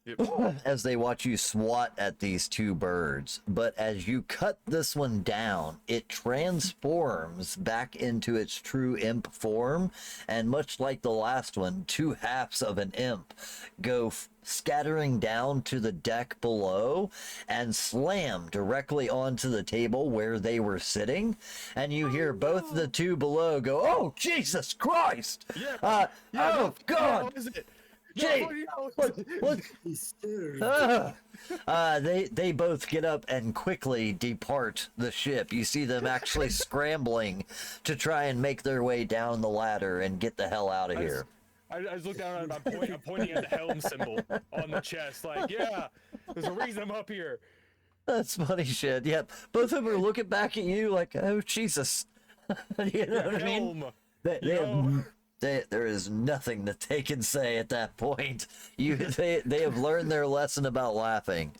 Yep. as they watch you swat at these two birds. But as you cut this one down, it transforms back into its true imp form, and much like the last one, 2 halves of an imp go scattering down to the deck below and slam directly onto the table where they were sitting, and you hear both the two below go, "Oh, Jesus Christ! Yeah. Oh God! What is it? Gee, what? Hysteria. They both get up and quickly depart the ship. You see them actually scrambling to try and make their way down the ladder and get the hell out of here. I just look down and I'm pointing at the helm symbol on the chest, like, yeah, there's a reason I'm up here. That's funny shit. Yep. Both of them are looking back at you like, "Oh, Jesus." You know what I mean? Helm. There is nothing that they can say at that point. They have learned their lesson about laughing.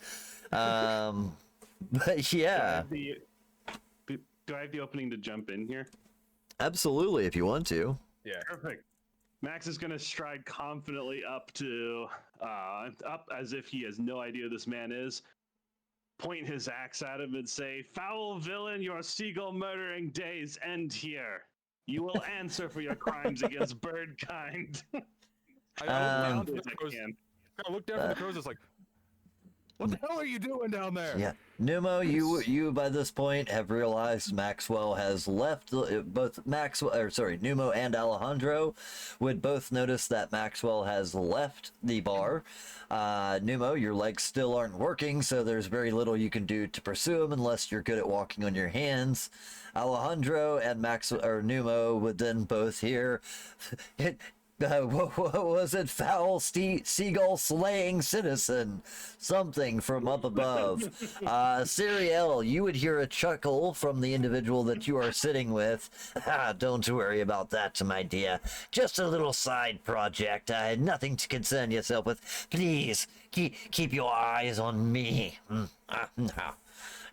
But yeah, Do I have the opening to jump in here? absolutely, if you want to. Yeah. Perfect. Max is going to stride confidently up as if he has no idea who this man is, point his axe at him and say, "Foul villain, your seagull murdering days end here. You will answer for your crimes against bird kind." I look down for As the I crows. can. I look down for the crows. It's like, What the hell are you doing down there? Yeah, Numo, you by this point have realized Maxwell has left. Both Numo and Alejandro would both notice that Maxwell has left the bar. Numo, your legs still aren't working, so there's very little you can do to pursue him unless you're good at walking on your hands. Alejandro and Numo would then both hear what was it? Foul seagull slaying citizen. Something from up above. Siriel, you would hear a chuckle from the individual that you are sitting with. Don't worry about that, my dear. Just a little side project. Nothing to concern yourself with. Please, keep your eyes on me.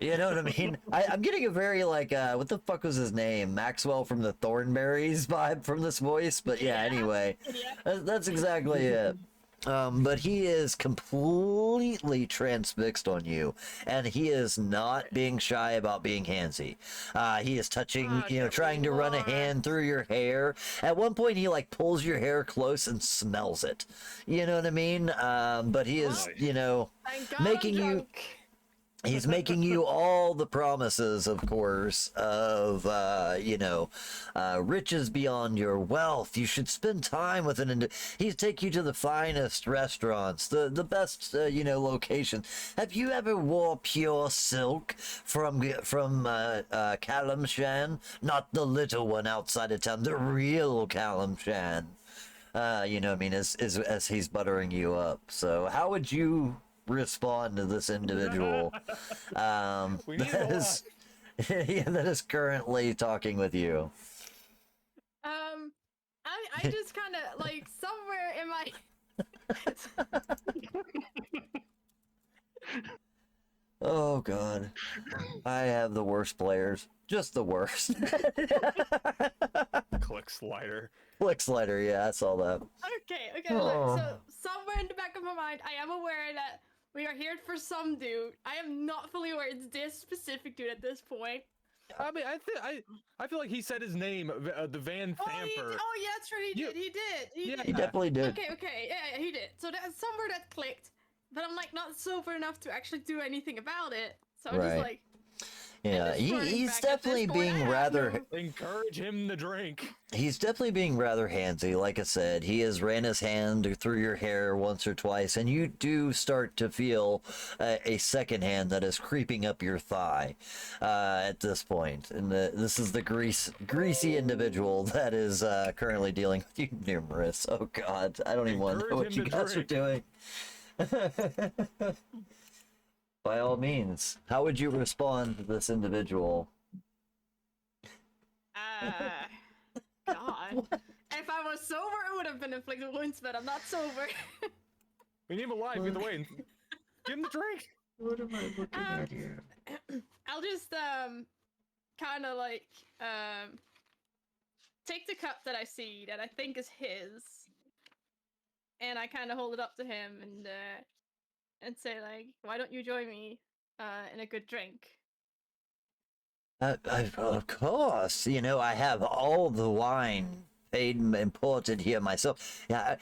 You know what I mean? I'm getting a very, like, what the fuck was his name? Maxwell from the Thornberries vibe from this voice. But yeah, anyway, that's exactly it. But he is completely transfixed on you, and he is not being shy about being handsy. He is touching, trying to run a hand through your hair. At one point, he like pulls your hair close and smells it. You know what I mean? But he is, making you. He's making you all the promises, of course, of, riches beyond your wealth. You should spend time with he's take you to the finest restaurants, the best, locations. Have you ever wore pure silk from Kalamshan? Not the little one outside of town, the real Kalamshan. As he's buttering you up. So how would you respond to this individual that is currently talking with you? I just kind of like somewhere in my Oh god, I have the worst players, just the worst. Click slider. Click slider, yeah, I saw that. Okay, look, so somewhere in the back of my mind, I am aware that we are here for some dude. I am not fully aware it's this specific dude at this point. I mean, I feel like he said his name, the Van Thamper. Oh, yeah, that's right. He did. He definitely did. Okay. Yeah, he did. So that's somewhere that clicked, but I'm like not sober enough to actually do anything about it. So I'm just like. Yeah, he's definitely being rather... Encourage him to drink. He's definitely being rather handsy. Like I said, he has ran his hand through your hair once or twice, and you do start to feel a second hand that is creeping up your thigh at this point. And this is the greasy individual that is currently dealing with you, Numerous. Oh God, I don't even want to know what you guys are doing. By all means, how would you respond to this individual? God. If I was sober, it would have been inflicted wounds, but I'm not sober. We need him alive either way. Give him the drink. What am I looking at here? I'll just kind of like take the cup that I see that I think is his, and I kind of hold it up to him and say like, why don't you join me in a good drink? Of course, I have all the wine paid and imported here myself. Yeah,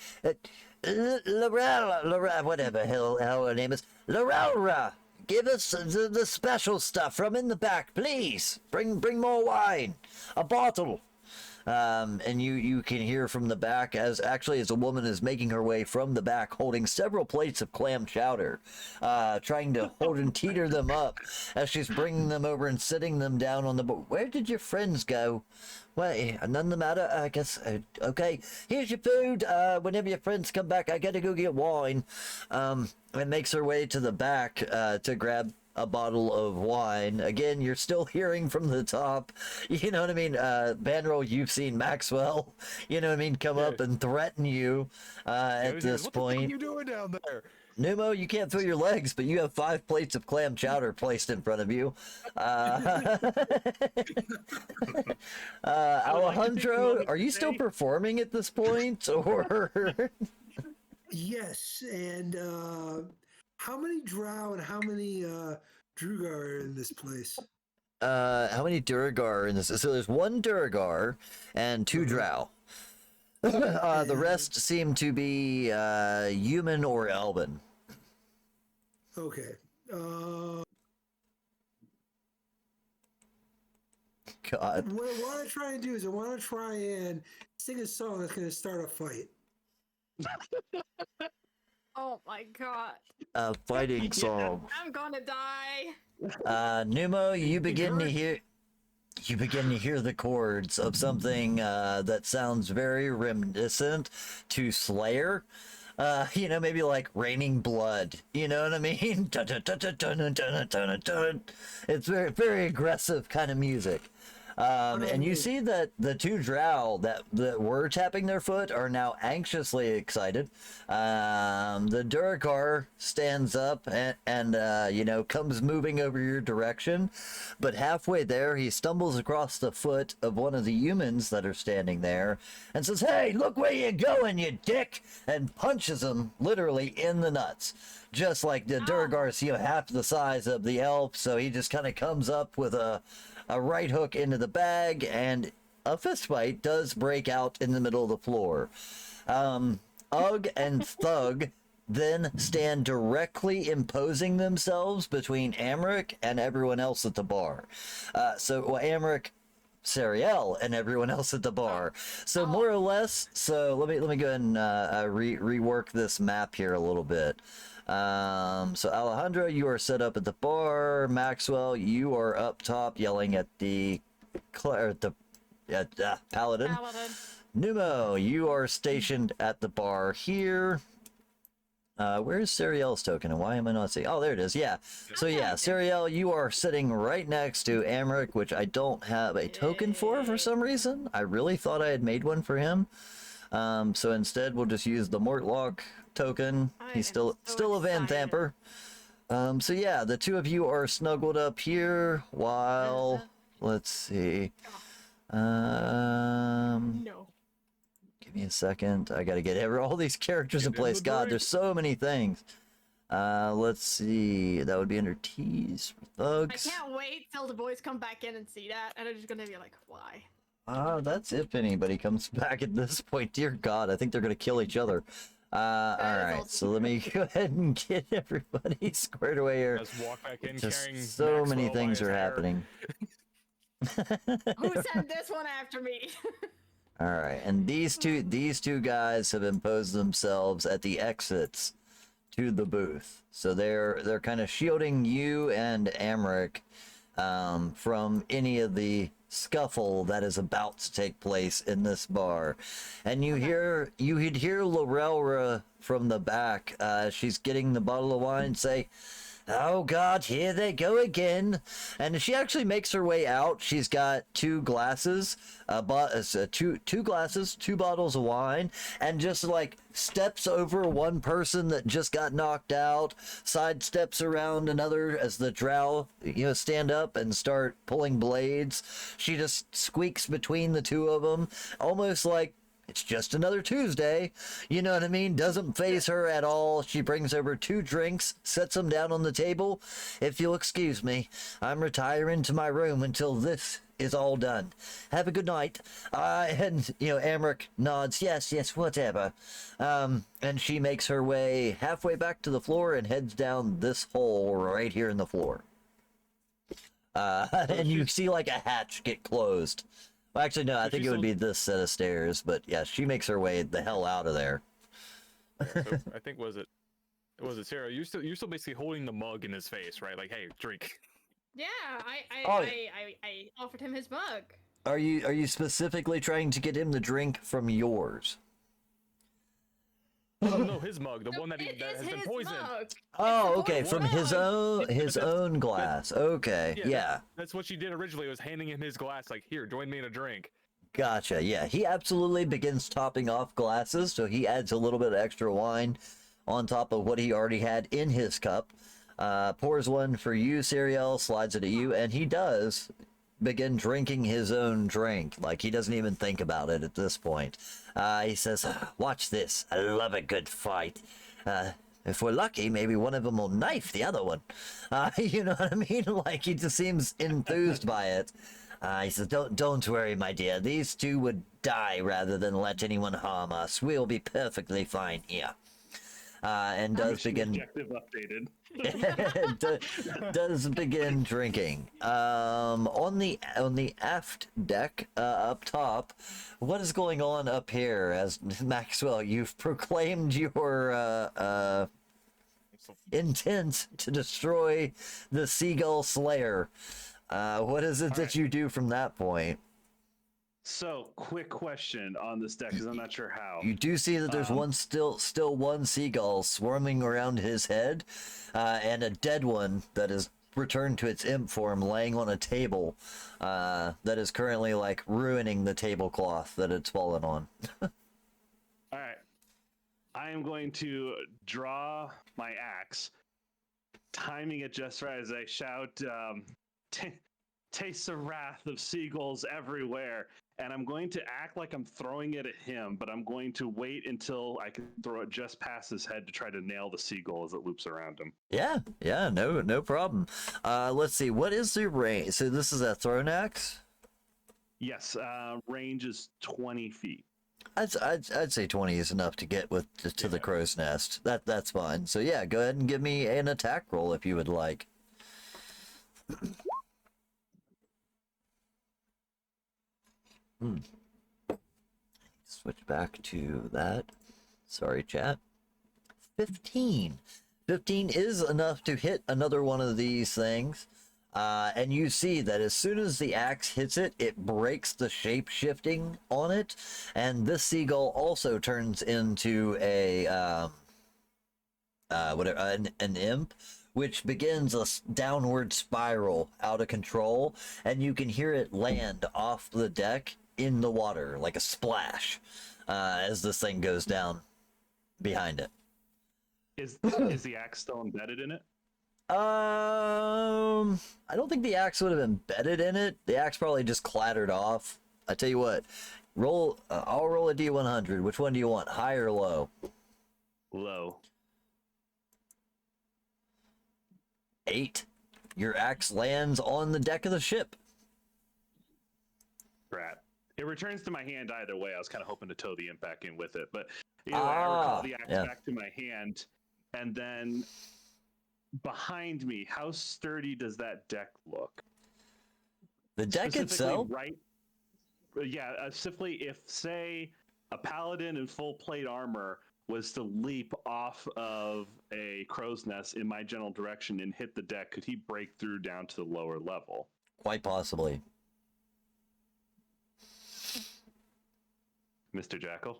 Lorel, whatever hell her name is, Lorelra, give us the special stuff from in the back, please. Bring more wine, a bottle. And you can hear from the back as a woman is making her way from the back holding several plates of clam chowder, trying to hold and teeter them up as she's bringing them over and sitting them down on the board. Where did your friends go? Well, none the matter, I guess. Okay, here's your food. Whenever your friends come back, I gotta go get wine. And makes her way to the back to grab a bottle of wine. Again, you're still hearing from the top. You know what I mean? Banroll, you've seen Maxwell, come up and threaten you at this point. What are you doing down there? Numo, you can't feel your legs, but you have 5 plates of clam chowder placed in front of you. Alejandro, are you still performing at this point, or? Yes, and how many drow and how many Drugar are in this place? How many Durgar are in this? So there's 1 Durgar and 2 drow. The rest seem to be human or elven. Okay. God. What I want to try and do is I want to try and sing a song that's going to start a fight. Oh my god. A fighting song. I'm gonna die. Numo, you begin to hear the chords of something that sounds very reminiscent to Slayer. Maybe like Raining Blood. You know what I mean? Dun, dun, dun, dun, dun, dun, dun, dun, dun. It's very, very aggressive kind of music. And you see that the two drow that were tapping their foot are now anxiously excited. The Duergar stands up and comes moving over your direction. But halfway there, he stumbles across the foot of one of the humans that are standing there and says, "Hey, look where you're going, you dick!" and punches him literally in the nuts. Just like the Duergar's, half the size of the elf, so he just kind of comes up with a right hook into the bag, and a fist fight does break out in the middle of the floor. Ugg and Thug then stand directly imposing themselves between Amric and everyone else at the bar. Amric, Sariel, and everyone else at the bar. So more or less, so let me go ahead and rework this map here a little bit. So Alejandro, you are set up at the bar. Maxwell, you are up top yelling at the Paladin. Numo, you are stationed at the bar here. Where's Sariel's token and why am I not seeing? Oh, there it is. Yeah. So yeah, Sariel, you are sitting right next to Amric, which I don't have a token for some reason. I really thought I had made one for him. So instead, we'll just use the Mortlock token. He's still a Van Thamper. So yeah, the two of you are snuggled up here while let's see. No. Give me a second. I gotta get all these characters in place. God, there's so many things. Let's see. That would be under T's for thugs. I can't wait till the boys come back in and see that, and I'm just gonna be like, why? That's if anybody comes back at this point. Dear God, I think they're gonna kill each other. Alright, so let me go ahead and get everybody squared away here. Just walk back in Just carrying so many Maxwell by things his are hair. happening. Who sent this one after me? Alright, and these two guys have imposed themselves at the exits to the booth. So they're kind of shielding you and Amric from any of the scuffle that is about to take place in this bar. And you'd hear Lorelra from the back. She's getting the bottle of wine, say, "Oh God, here they go again." And she actually makes her way out. She's got two glasses, two glasses, two bottles of wine, and just like steps over one person that just got knocked out, sidesteps around another as the drow, stand up and start pulling blades. She just squeaks between the two of them, almost like it's just another Tuesday. You know what I mean? Doesn't faze her at all. She brings over two drinks, sets them down on the table. "If you'll excuse me, I'm retiring to my room until this is all done. Have a good night." And Amric nods, yes, whatever. And she makes her way halfway back to the floor and heads down this hole right here in the floor. And you see like a hatch get closed. Well, actually, no, I think it would be this set of stairs, but yeah, she makes her way the hell out of there. So, I think was it Sarah? You're still basically holding the mug in his face, right? Like, hey, drink. Yeah, Oh. I offered him his mug. Are you specifically trying to get him the drink from yours? No, his mug, the one that It has is been his poisoned. mug. Oh, the okay, boy's from mug. his own glass. Okay, yeah. That's what she did originally. Was handing him his glass, like, here, join me in a drink. Gotcha. Yeah, he absolutely begins topping off glasses, so he adds a little bit of extra wine on top of what he already had in his cup. Pours one for you, Sariel, slides it at you, and he does begin drinking his own drink. Like, he doesn't even think about it at this point. He says, "Watch this. I love a good fight. If we're lucky, maybe one of them will knife the other one." You know what I mean? Like, he just seems enthused by it. He says, don't worry, my dear. These two would die rather than let anyone harm us. We'll be perfectly fine here." and does Mission begin objective updated. does begin drinking. On the aft deck up top, what is going on up here? As Maxwell, you've proclaimed your intent to destroy the Seagull Slayer. What is it that you do from that point? So, quick question on this deck because I'm not sure how. You do see that there's one still one seagull swarming around his head, and a dead one that is returned to its imp form laying on a table that is currently like ruining the tablecloth that it's fallen on. All right. I am going to draw my axe, timing it just right as I shout, taste the wrath of seagulls everywhere. And I'm going to act like I'm throwing it at him, but I'm going to wait until I can throw it just past his head to try to nail the seagull as it loops around him. Yeah, no problem. Let's see, what is the range? So this is a thrown axe? Yes, range is 20 feet. I'd say 20 is enough to get to the crow's nest. That's fine. So yeah, go ahead and give me an attack roll if you would like. Switch back to that. Sorry, chat. 15. 15 is enough to hit another one of these things. And you see that as soon as the axe hits it, it breaks the shape shifting on it. And this seagull also turns into an imp, which begins a downward spiral out of control. And you can hear it land off the deck in the water like a splash as this thing goes down behind it. Is the axe still embedded in it? I don't think the axe would have embedded in it. The axe probably just clattered off. I tell you what, I'll roll a D100. Which one do you want, high or low? Low. 8. Your axe lands on the deck of the ship. Rat. It returns to my hand either way. I was kind of hoping to tow the imp back in with it, but either way, I recall the axe back to my hand, and then behind me, how sturdy does that deck look? The deck itself? Right. Yeah, specifically if, say, a paladin in full plate armor was to leap off of a crow's nest in my general direction and hit the deck, could he break through down to the lower level? Quite possibly. Mr. Jackal,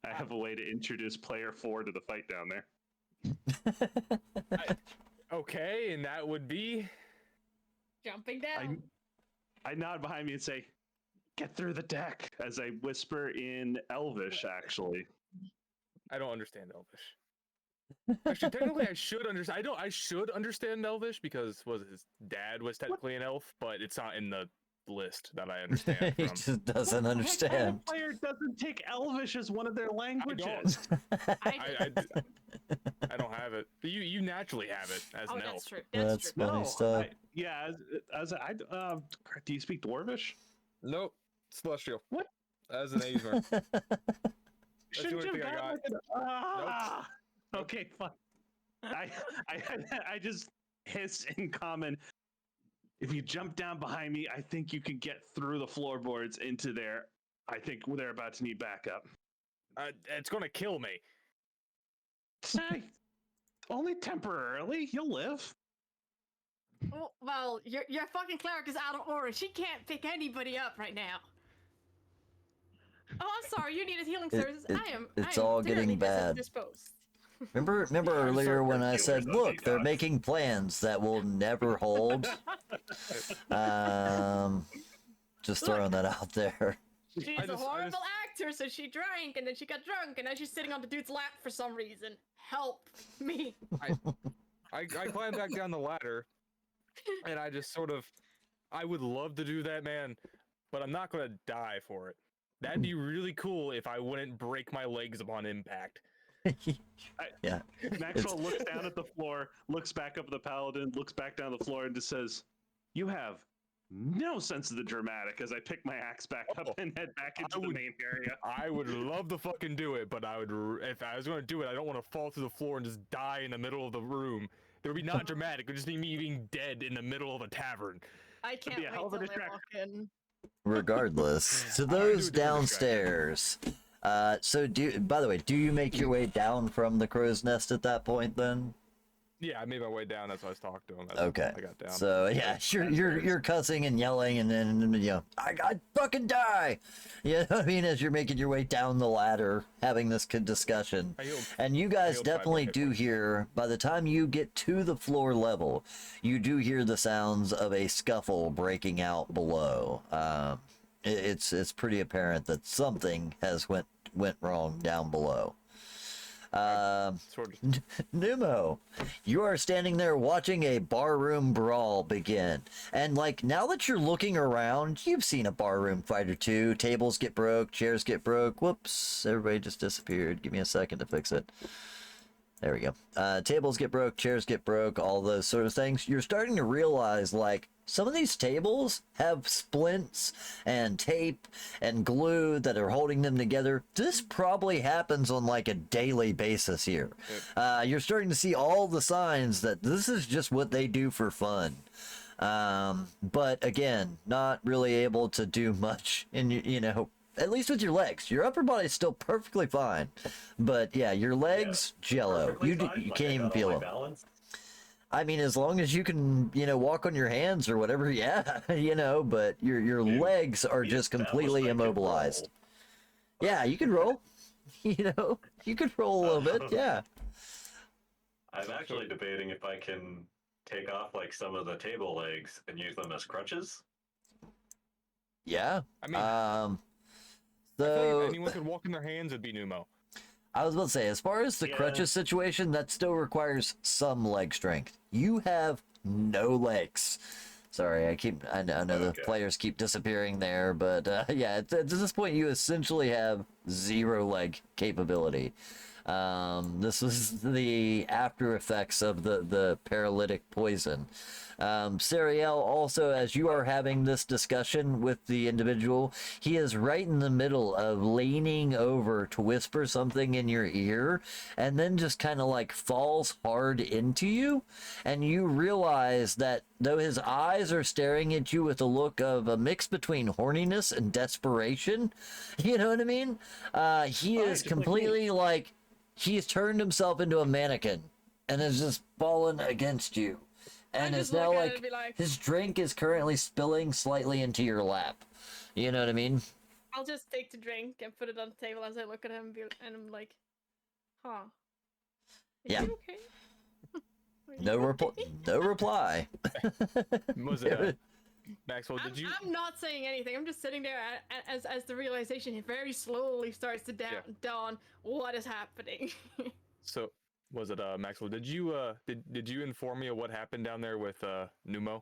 I have a way to introduce player 4 to the fight down there. Okay, and that would be Jumping down. I nod behind me and say, "Get through the deck," as I whisper in Elvish, actually. I don't understand Elvish. Actually, technically, I should understand. I should understand Elvish because his dad was technically an elf, but it's not in the list that I understand. He From. just doesn't understand. What player doesn't take Elvish as one of their languages? I don't have it. You naturally have it as an elf. That's true. That's True. funny stuff. Do you speak Dwarvish? Nope. Celestial. What? As an Aesmer. Shouldn't the you only thing I have got. Nope. Okay, fine. I just hiss in common. If you jump down behind me, I think you can get through the floorboards into there. I think they're about to need backup. It's gonna kill me. Say, only temporarily. You'll live. Well, your fucking cleric is out of order. She can't pick anybody up right now. Oh, I'm sorry. You needed healing services. It's all getting bad. Disposed. Remember earlier when I said, look, they're making plans that will never hold? Just throwing that out there. She's a horrible actor, so she drank, and then she got drunk, and now she's sitting on the dude's lap for some reason. Help me. I climb back down the ladder, and I just I would love to do that, man, but I'm not going to die for it. That'd be really cool if I wouldn't break my legs upon impact. Yeah. Maxwell looks down at the floor, looks back up at the paladin, looks back down the floor, and just says, "You have no sense of the dramatic as I pick my axe back up and head back into the main area. I would love to fucking do it, but if I was going to do it, I don't want to fall to the floor and just die in the middle of the room. It would be not dramatic. It would just be me being dead in the middle of a tavern. I can't be a wait hell of a till they distraction. walk in. Regardless, to Alright, do those a different downstairs. So by the way, do you make your way down from the crow's nest at that point then? Yeah, I made my way down. That's why I was talking to him. Okay. I got down. So yeah, you're cussing and yelling, and then I fucking die. You know what I mean? As you're making your way down the ladder, having this discussion, and you guys definitely do hear. By the time you get to the floor level, you do hear the sounds of a scuffle breaking out below. It's pretty apparent that something has went wrong down below. Numo, you are standing there watching a barroom brawl begin. And now that you're looking around, you've seen a barroom fight or two. Tables get broke, chairs get broke. Whoops, everybody just disappeared. Give me a second to fix it. There we go. Tables get broke, chairs get broke, all those sort of things. You're starting to realize, some of these tables have splints and tape and glue that are holding them together. This probably happens on a daily basis here. You're starting to see all the signs that this is just what they do for fun. But again, not really able to do much in, at least with your legs. Your upper body's still perfectly fine. But yeah, your legs, jello. You can't even feel them. Balance. I mean, as long as you can, walk on your hands or whatever, yeah, but your legs are just completely immobilized. Yeah, you can roll. You could roll a little bit, yeah. I'm actually debating if I can take off some of the table legs and use them as crutches. Yeah. I mean, I feel like if anyone could walk in their hands, it'd be Numo. I was about to say, as far as the crutches situation, that still requires some leg strength. You have no legs. Sorry, I know the players keep disappearing there, but yeah, at this point you essentially have 0 leg capability. This was the after effects of the paralytic poison. Sariel, also, as you are having this discussion with the individual, he is right in the middle of leaning over to whisper something in your ear, and then just kind of falls hard into you, and you realize that though his eyes are staring at you with a look of a mix between horniness and desperation, you know what I mean? He is completely he's turned himself into a mannequin and is just fallen against you. And it's now his drink is currently spilling slightly into your lap. You know what I mean? I'll just take the drink and put it on the table as I look at him and I'm like, huh. Is he okay? No reply. Was it Maxwell? Did you? I'm not saying anything. I'm just sitting there as the realization very slowly starts to dawn what is happening. So was it Maxwell? Did you inform me of what happened down there with Numo?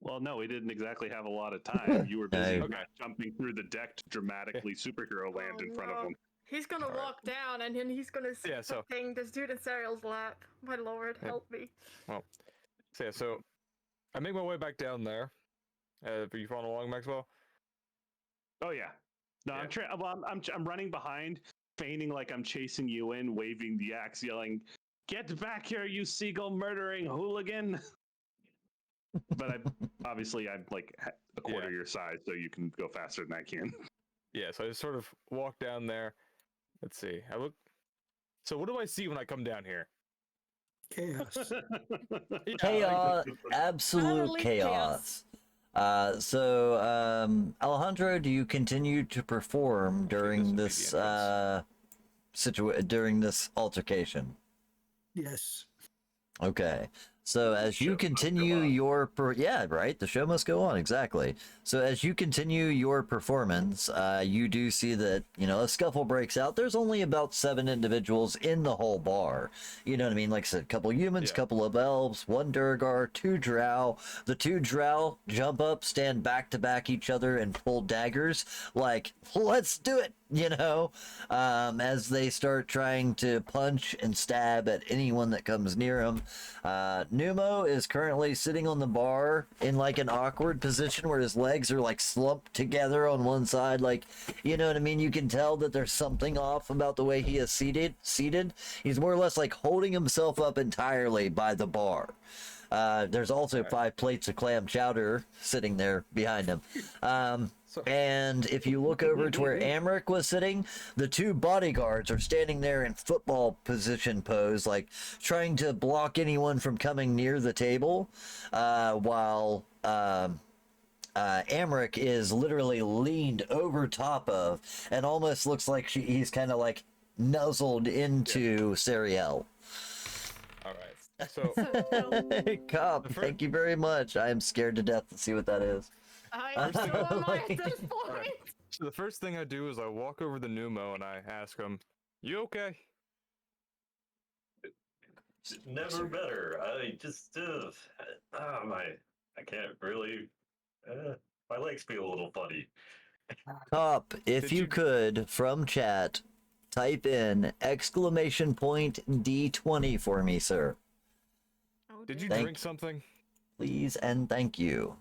Well, no, we didn't exactly have a lot of time. You were busy jumping through the deck to dramatically superhero land in front of him. He's gonna walk down and then he's gonna see something this dude in Serial's lap. My lord, help me. Well, so I make my way back down there. Are you following along, Maxwell? Oh yeah. No, I'm running behind, feigning like I'm chasing you in, waving the axe, yelling, "Get back here, you seagull murdering hooligan!" But I'm a quarter your size, so you can go faster than I can. Yeah, so I just sort of walk down there. Let's see. So what do I see when I come down here? Chaos. Chaos, absolute chaos. So Alejandro, do you continue to perform during this during this altercation? Yes. Okay. So as you continue your the show must go on, exactly. So as you continue your performance, you do see that, a scuffle breaks out. There's only about 7 individuals in the whole bar. You know what I mean? Like I said, a couple humans, couple of elves, 1 Durgar, 2 drow. The 2 drow jump up, stand back to back each other and pull daggers let's do it, as they start trying to punch and stab at anyone that comes near them. Numo is currently sitting on the bar in like an awkward position where his legs are like slumped together on one side. Like, you know what I mean? You can tell that there's something off about the way he is seated. He's more or less like holding himself up entirely by the bar. There's also 5 plates of clam chowder sitting there behind him. And if you look over to where Amric was sitting, the 2 bodyguards are standing there in football position pose, like trying to block anyone from coming near the table, while Amric is literally leaned over top of and almost looks like he's kind of like nuzzled into Sariel. All right. So, Cop, thank you very much. I am scared to death to see what that is. I'm so am I at this point. so the first thing I do is I walk over to Numo and I ask him, "You okay?" Never better. I just, I can't really. My legs feel a little funny. Cop, if Did you you- could, from chat, type in !D20 for me, sir. Oh, Did you dear. drink something? Please and thank you.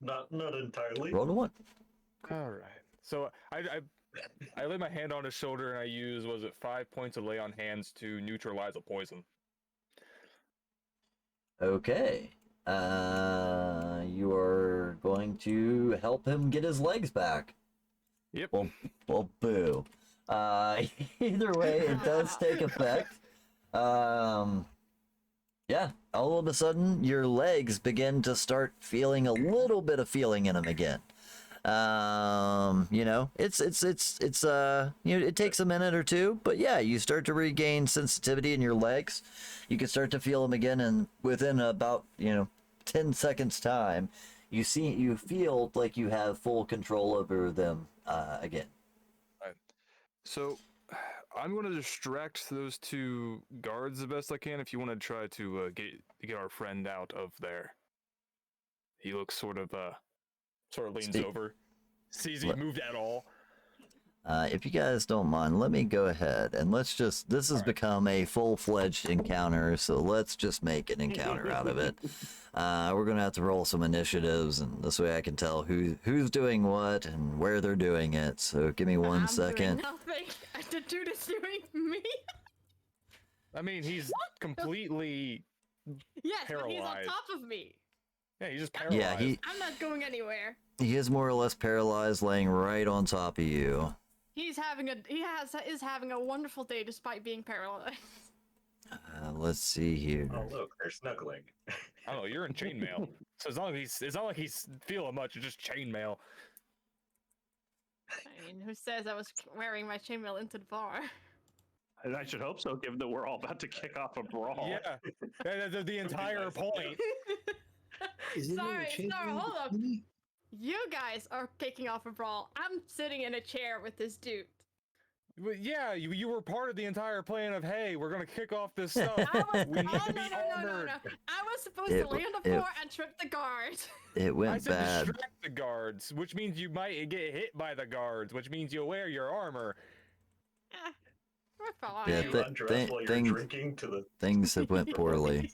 Not entirely. Roll a 1. All right. So I lay my hand on his shoulder and I use, was it 5 points of lay on hands to neutralize a poison? Okay. You are going to help him get his legs back. Yep. Well, boo. Either way, it does take effect. Yeah, all of a sudden, your legs begin to start feeling a little bit of feeling in them again. You know, it's you know, it takes a minute or two, but yeah, you start to regain sensitivity in your legs. You can start to feel them again, and within about, 10 seconds time, you feel like you have full control over them again. So I'm going to distract those 2 guards the best I can. If you want to try to get our friend out of there. He looks sort of leans Steve- over, sees he Let- moved at all. If you guys don't mind, let me go ahead and this has become a full-fledged encounter, so let's just make an encounter out of it. We're gonna have to roll some initiatives, and this way I can tell who's doing what and where they're doing it. So give me one I'm second. doing nothing. The dude is doing me. I mean, he's completely Yes, but he's on Paralyzed. top of me. yeah, he's just paralyzed. Yeah, I'm not going anywhere. he is more or less paralyzed, laying right on top of you. Is having a wonderful day despite being paralyzed. Let's see here. Oh look, they're snuggling. I don't know. You're in chainmail, so it's not like he's feeling much. It's just chainmail. I mean, who says I was wearing my chainmail into the bar? And I should hope so, given that we're all about to kick off a brawl. Yeah, the entire point. Is it Sorry, change hold up. bikini? You guys are kicking off a brawl. I'm sitting in a chair with this dude. But yeah, you were part of the entire plan of, hey, we're gonna kick off this stuff. I was, We need to be no. armored. I was supposed It to lay on the w- floor and trip the guard. It I went said bad. distract the guards, which means you might get hit by the guards, which means you'll wear your armor. Eh, we're fine. Yeah, You th- undress while you're things- drinking to the. Things have went poorly.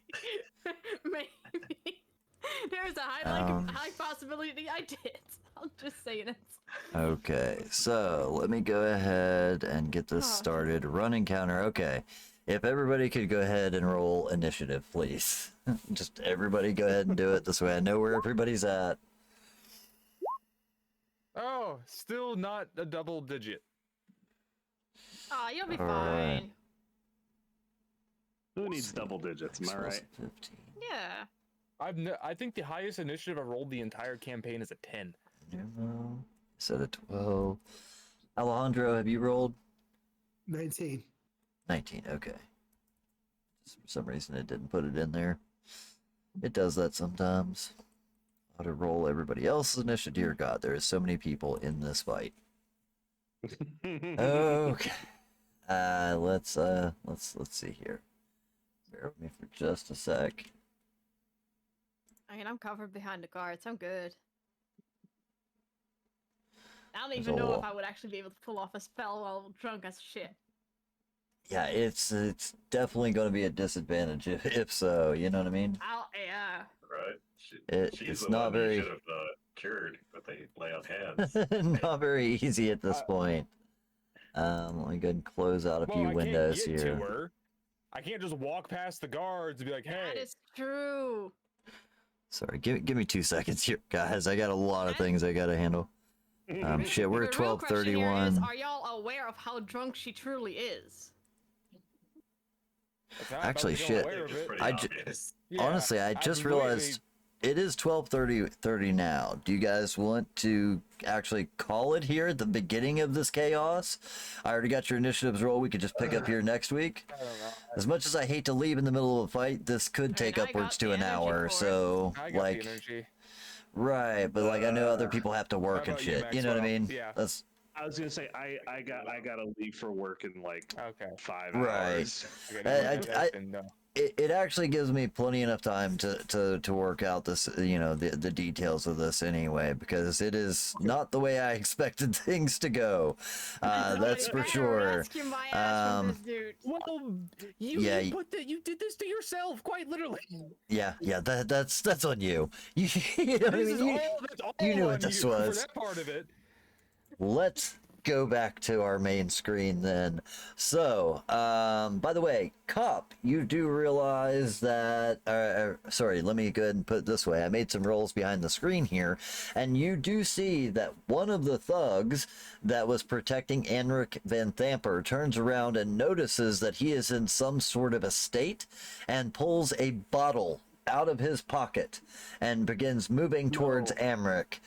Maybe. There's a high possibility I did. I'm just saying it. Okay, so let me go ahead and get this Oh. started. Run encounter. Okay, if everybody could go ahead and roll initiative, please. Just everybody go ahead and do it this way. I know where everybody's at. Oh, still not a double digit. Oh, you'll be All fine. right. Who needs double digits? Am I right? 15. Yeah. I think the highest initiative I've rolled the entire campaign is a 10. Numo, set at 12. Alejandro, have you rolled? 19. 19, okay. For some reason it didn't put it in there. It does that sometimes. How to roll everybody else's initiative. Dear God, there are so many people in this fight. Okay. Let's see here. Bear with me for just a sec. I mean, I'm covered behind the guards. I'm good. I don't There's even a know wall. if I would actually be able to pull off a spell while drunk as shit. Yeah, it's definitely going to be a disadvantage if so. You know what I mean? Yeah. Right? She's It's the not one you should very have cured with the lay on hands. not very easy at this Uh, point. Let me go ahead and close out a Well, few I can't windows get here. to her. I can't just walk past the guards and be like, That "Hey." is true. Sorry, give me 2 seconds here, guys. I got a lot of Okay. things I gotta handle. Shit, we're at The real question here is, 12:31. are y'all aware of how drunk she truly is? It's not Actually, about become shit. aware It's of it. pretty I ju- obvious. Yeah, Honestly, I just realized it is 12:30 now. Do you guys want to actually call it here at the beginning of this chaos? I already got your initiatives roll. We could just pick up here next week. I don't know. As much as I hate to leave in the middle of a fight, this could I take got upwards the to an energy hour. for it. So, I got like, the energy. right, but like I know other people have to work and about you, shit. You know what I Maxwell? mean? Yeah. That's I was gonna say I gotta leave for work in like Okay. 5 Right. hours. No. it actually gives me plenty enough time to work out this, the details of this anyway, because it is not the way I expected things to go. That's You for better sure. rescue my ass from Um, this dude. Well, Yeah, you did this to yourself, quite literally. yeah, that's on you. You know what I This is mean? that's all you knew on what this you was. for that part of it. Let's go back to our main screen then. So, by the way, Cop, you do realize that, sorry, let me go ahead and put it this way. I made some rolls behind the screen here, and you do see that one of the thugs that was protecting Anric Van Thamper turns around and notices that he is in some sort of a state and pulls a bottle out of his pocket and begins moving towards Amric.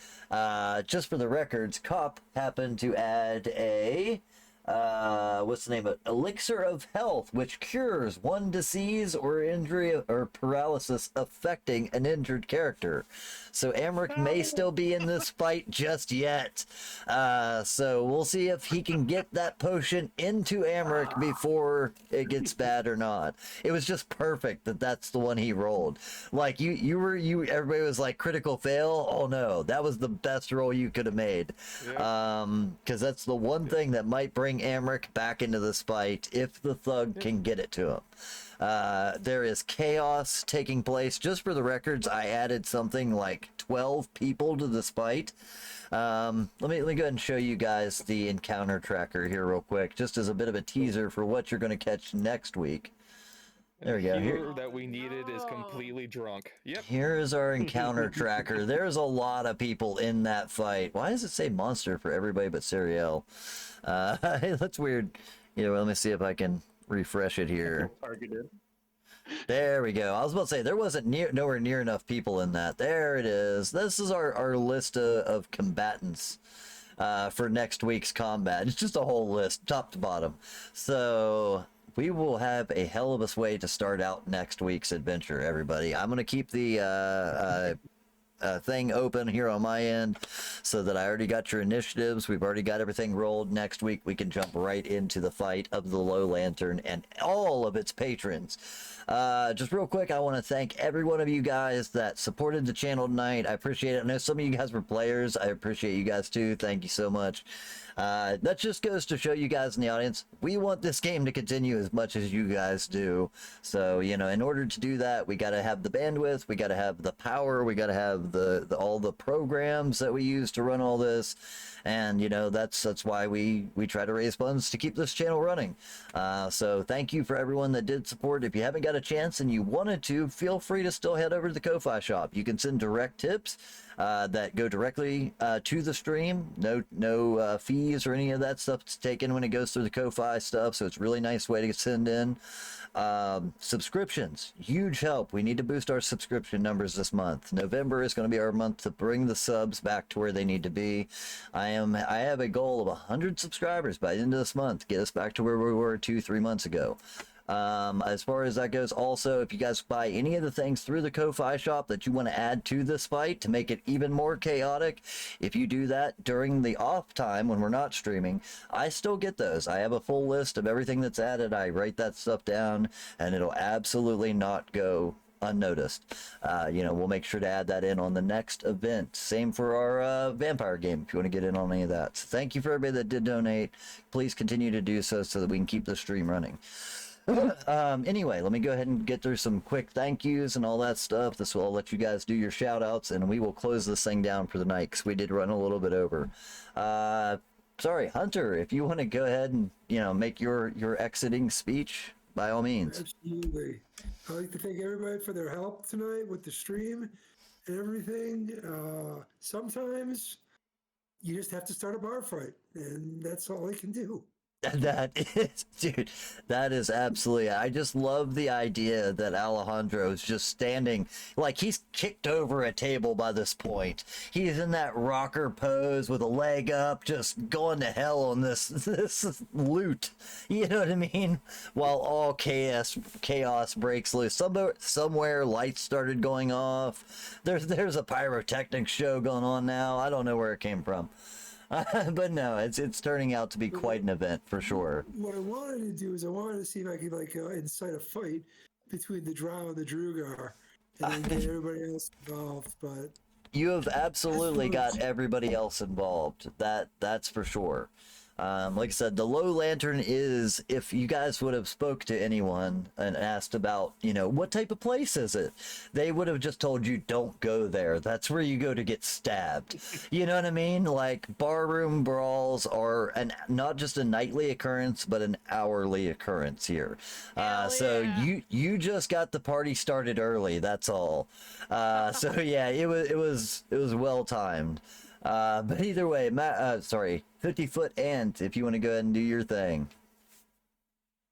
Just for the records, Cop happened to add a what's the name of it? Elixir of Health, which cures one disease or injury or paralysis affecting an injured character. So Amric may still be in this fight just yet. So we'll see if he can get that potion into Amric before it gets bad or not. It was just perfect that that's the one he rolled. Like everybody was like critical fail. Oh no, that was the best roll you could have made. Because that's the one thing that might bring Amric back into this fight if the thug can get it to him. There is chaos taking place. Just for the records, I added something like 12 people to this fight. Let me go ahead and show you guys the encounter tracker here real quick, just as a bit of a teaser for what you're going to catch next week. There we go. The Here, healer that we needed is completely drunk. Yep. here is our encounter tracker. There's a lot of people in that fight. Why does it say monster for everybody but Serial? That's weird. Let me see if I can refresh it here. Targeted. There we go. I was about to say there wasn't nowhere near enough people in that. There it is. This is our list of combatants for next week's combat. It's just a whole list, top to bottom. So we will have a hell of a way to start out next week's adventure, everybody. I'm gonna keep the thing open here on my end so that I already got your initiatives. We've already got everything rolled. Next week we can jump right into the fight of the Low Lantern and all of its patrons. Just real quick, I want to thank every one of you guys that supported the channel tonight. I appreciate it. I know some of you guys were players. I appreciate you guys too. Thank you so much. That just goes to show you guys in the audience, we want this game to continue as much as you guys do. So, in order to do that, we got to have the bandwidth, we got to have the power, we got to have all the programs that we use to run all this. And, that's why we try to raise funds to keep this channel running. So thank you for everyone that did support. If you haven't got a chance and you wanted to, feel free to still head over to the Ko-Fi shop. You can send direct tips that go directly to the stream. No fees or any of that stuff is taken when it goes through the Ko-Fi stuff. So it's a really nice way to send in. Subscriptions, huge help. We need to boost our subscription numbers this month. November is going to be our month to bring the subs back to where they need to be. I have a goal of 100 subscribers by the end of this month, get us back to where we were 2-3 months ago. As far as that goes, also, if you guys buy any of the things through the Ko-Fi shop that you want to add to this fight to make it even more chaotic, if you do that during the off time when we're not streaming, I still get those. I have a full list of everything that's added. I write that stuff down, and it'll absolutely not go unnoticed. We'll make sure to add that in on the next event. Same for our vampire game if you want to get in on any of that. So thank you for everybody that did donate. Please continue to do so that we can keep the stream running. Anyway, let me go ahead and get through some quick thank yous and all that stuff. This will let you guys do your shout outs, and we will close this thing down for the night because we did run a little bit over. Sorry, Hunter, if you want to go ahead and make your exiting speech, by all means. Absolutely. I'd like to thank everybody for their help tonight with the stream and everything. Sometimes you just have to start a bar fight, and that's all I can do. That is, dude, that is absolutely, I just love the idea that Alejandro is just standing, like he's kicked over a table by this point. He's in that rocker pose with a leg up, just going to hell on this loot. You know what I mean? While all chaos breaks loose. Somewhere lights started going off. There's a pyrotechnics show going on now. I don't know where it came from. But no, it's turning out to be quite an event for sure. What I wanted to do is I wanted to see if I could incite a fight between the Drow and the Drugar, and then get everybody else involved. But you have absolutely got everybody else involved. That's for sure. Like I said, the Low Lantern is, if you guys would have spoke to anyone and asked about, what type of place is it, they would have just told you, don't go there. That's where you go to get stabbed. You know what I mean? Like, barroom brawls are not just a nightly occurrence, but an hourly occurrence here. So you just got the party started early. That's all. So yeah, it was well timed. But either way, 50-foot Ant, if you want to go ahead and do your thing.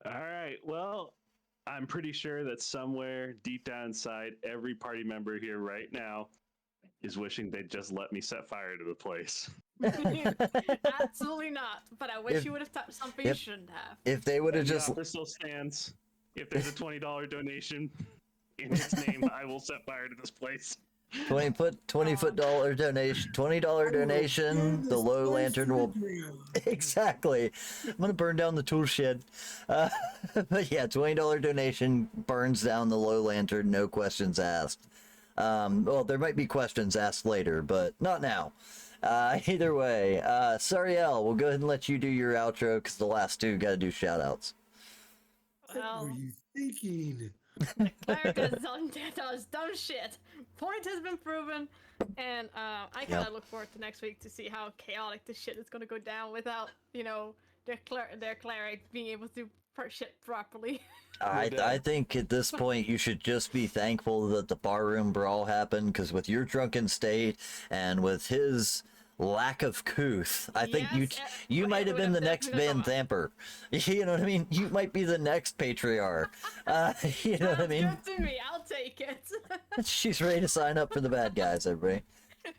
All right. Well, I'm pretty sure that somewhere deep down inside, every party member here right now is wishing they'd just let me set fire to the place. Absolutely not. But I wish you would have touched something you shouldn't have. If they would have The just... offer still stands. If there's a $20 donation in its name, I will set fire to this place. $20 donation, $20 donation. The Low Lantern will exactly. I'm gonna burn down the tool shed. But yeah, $20 donation burns down the Low Lantern. No questions asked. Well, there might be questions asked later, but not now. Either way, Sariel, we'll go ahead and let you do your outro because the last two got to do shout outs. What were you thinking? The cleric does dumb shit. Point has been proven, and I kind of look forward to next week to see how chaotic this shit is going to go down without, their cleric being able to shit properly. I think at this point you should just be thankful that the barroom brawl happened, because with your drunken state and with his lack of couth, I think you might have been the next Van Thamper. You know what I mean? You might be the next patriarch. You know what I mean? Good to me. I'll take it. She's ready to sign up for the bad guys, everybody.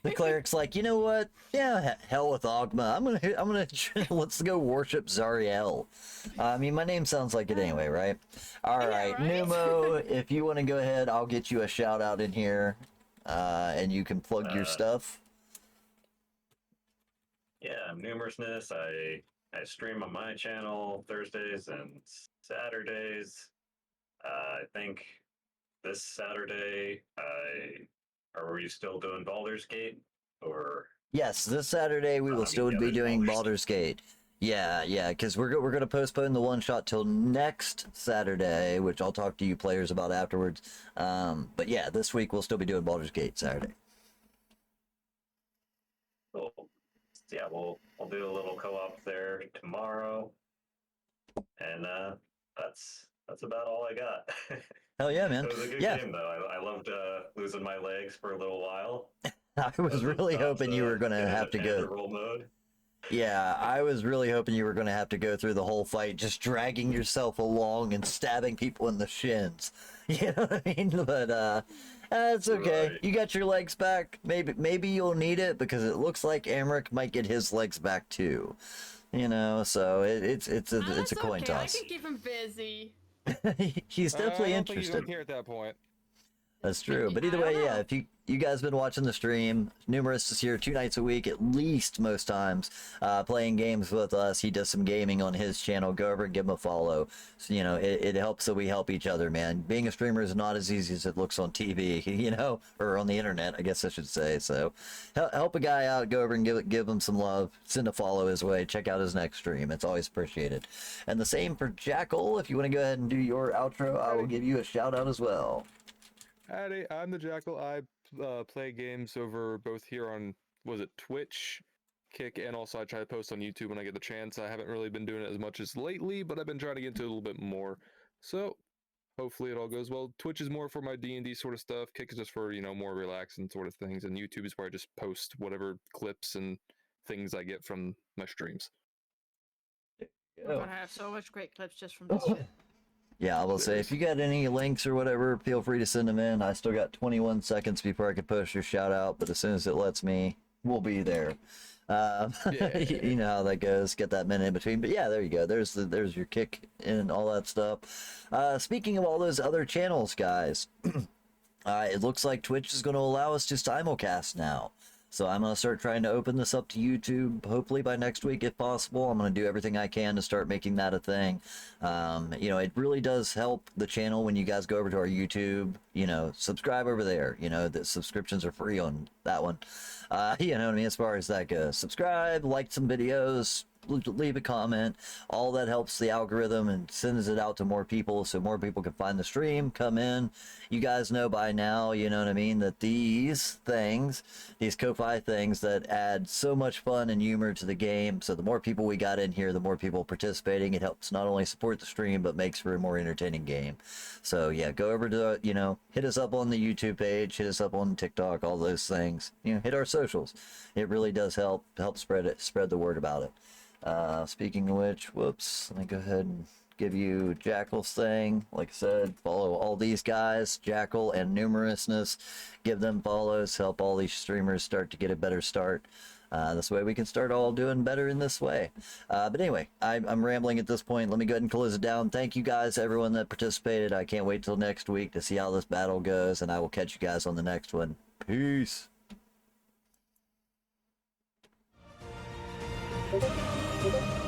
The cleric's like, you know what? Yeah, hell with Ogma. I'm gonna let's go worship Zariel. I mean, my name sounds like it anyway, right? All right, Numo, if you want to go ahead, I'll get you a shout out in here, and you can plug your stuff. Yeah, I'm Numerousness. I stream on my channel Thursdays and Saturdays. I think this Saturday, are we still doing Baldur's Gate? Or yes, this Saturday we will still be doing Baldur's Gate. Yeah, because we're gonna postpone the one shot till next Saturday, which I'll talk to you players about afterwards. But yeah, this week we'll still be doing Baldur's Gate Saturday. cool. Yeah, we'll do a little co-op there tomorrow, and that's about all I got. Hell yeah, man! It was a good game though. I loved losing my legs for a little while. I was really hoping you were gonna have to go. Roll mode. Yeah, I was really hoping you were going to have to go through the whole fight just dragging yourself along and stabbing people in the shins. You know what I mean? But that's okay. Right. You got your legs back. Maybe you'll need it because it looks like Amric might get his legs back too. You know, so it's a coin toss. I can keep him busy. He's definitely I don't think he's interested. here at that point. That's true. But either way, yeah, you guys been watching the stream. Numerous is here 2 nights a week, at least most times, playing games with us. He does some gaming on his channel. Go over and give him a follow. So, you know, it helps that we help each other, man. Being a streamer is not as easy as it looks on TV, you know, or on the internet, I guess I should say. So help a guy out. Go over and give him some love. Send a follow his way. Check out his next stream. It's always appreciated. And the same for Jackal. If you want to go ahead and do your outro, I will give you a shout out as well. Howdy, I'm the Jackal. I play games over both here on, was it Twitch, Kick, and also I try to post on YouTube when I get the chance. I haven't really been doing it as much as lately, but I've been trying to get into it a little bit more. So hopefully it all goes well. Twitch is more for my D&D sort of stuff. Kick is just for, you know, more relaxing sort of things. And YouTube is where I just post whatever clips and things I get from my streams. We're gonna have so much great clips just from this shit. Yeah, I will say, if you got any links or whatever, feel free to send them in. I still got 21 seconds before I can post your shout out, but as soon as it lets me, we'll be there. You know how that goes. Get that minute in between. But yeah, there you go. There's your Kick and all that stuff. Speaking of all those other channels, guys, it looks like Twitch is going to allow us to simulcast now. So I'm going to start trying to open this up to YouTube, hopefully by next week if possible. I'm going to do everything I can to start making that a thing. You know, it really does help the channel when you guys go over to our YouTube, you know, subscribe over there. You know, the subscriptions are free on that one. You know what I mean, as far as that goes. Subscribe, like some videos, leave a comment. All that helps the algorithm and sends it out to more people so more people can find the stream, come in. You guys know by now, you know what I mean, that these things, these Ko-Fi things that add so much fun and humor to the game. So the more people we got in here, the more people participating. It helps not only support the stream, but makes for a more entertaining game. So yeah, go over to, you know, hit us up on the YouTube page, hit us up on TikTok, all those things. You know, hit our socials. It really does help spread the word about it. Speaking of which, whoops, let me go ahead and give you Jackal's thing. Like I said, follow all these guys, Jackal and Numerousness. Give them follows, help all these streamers start to get a better start. This way we can start all doing better in this way. But anyway, I'm rambling at this point. Let me go ahead and close it down. Thank you guys, everyone that participated. I can't wait till next week to see how this battle goes, and I will catch you guys on the next one. Peace. Thank you.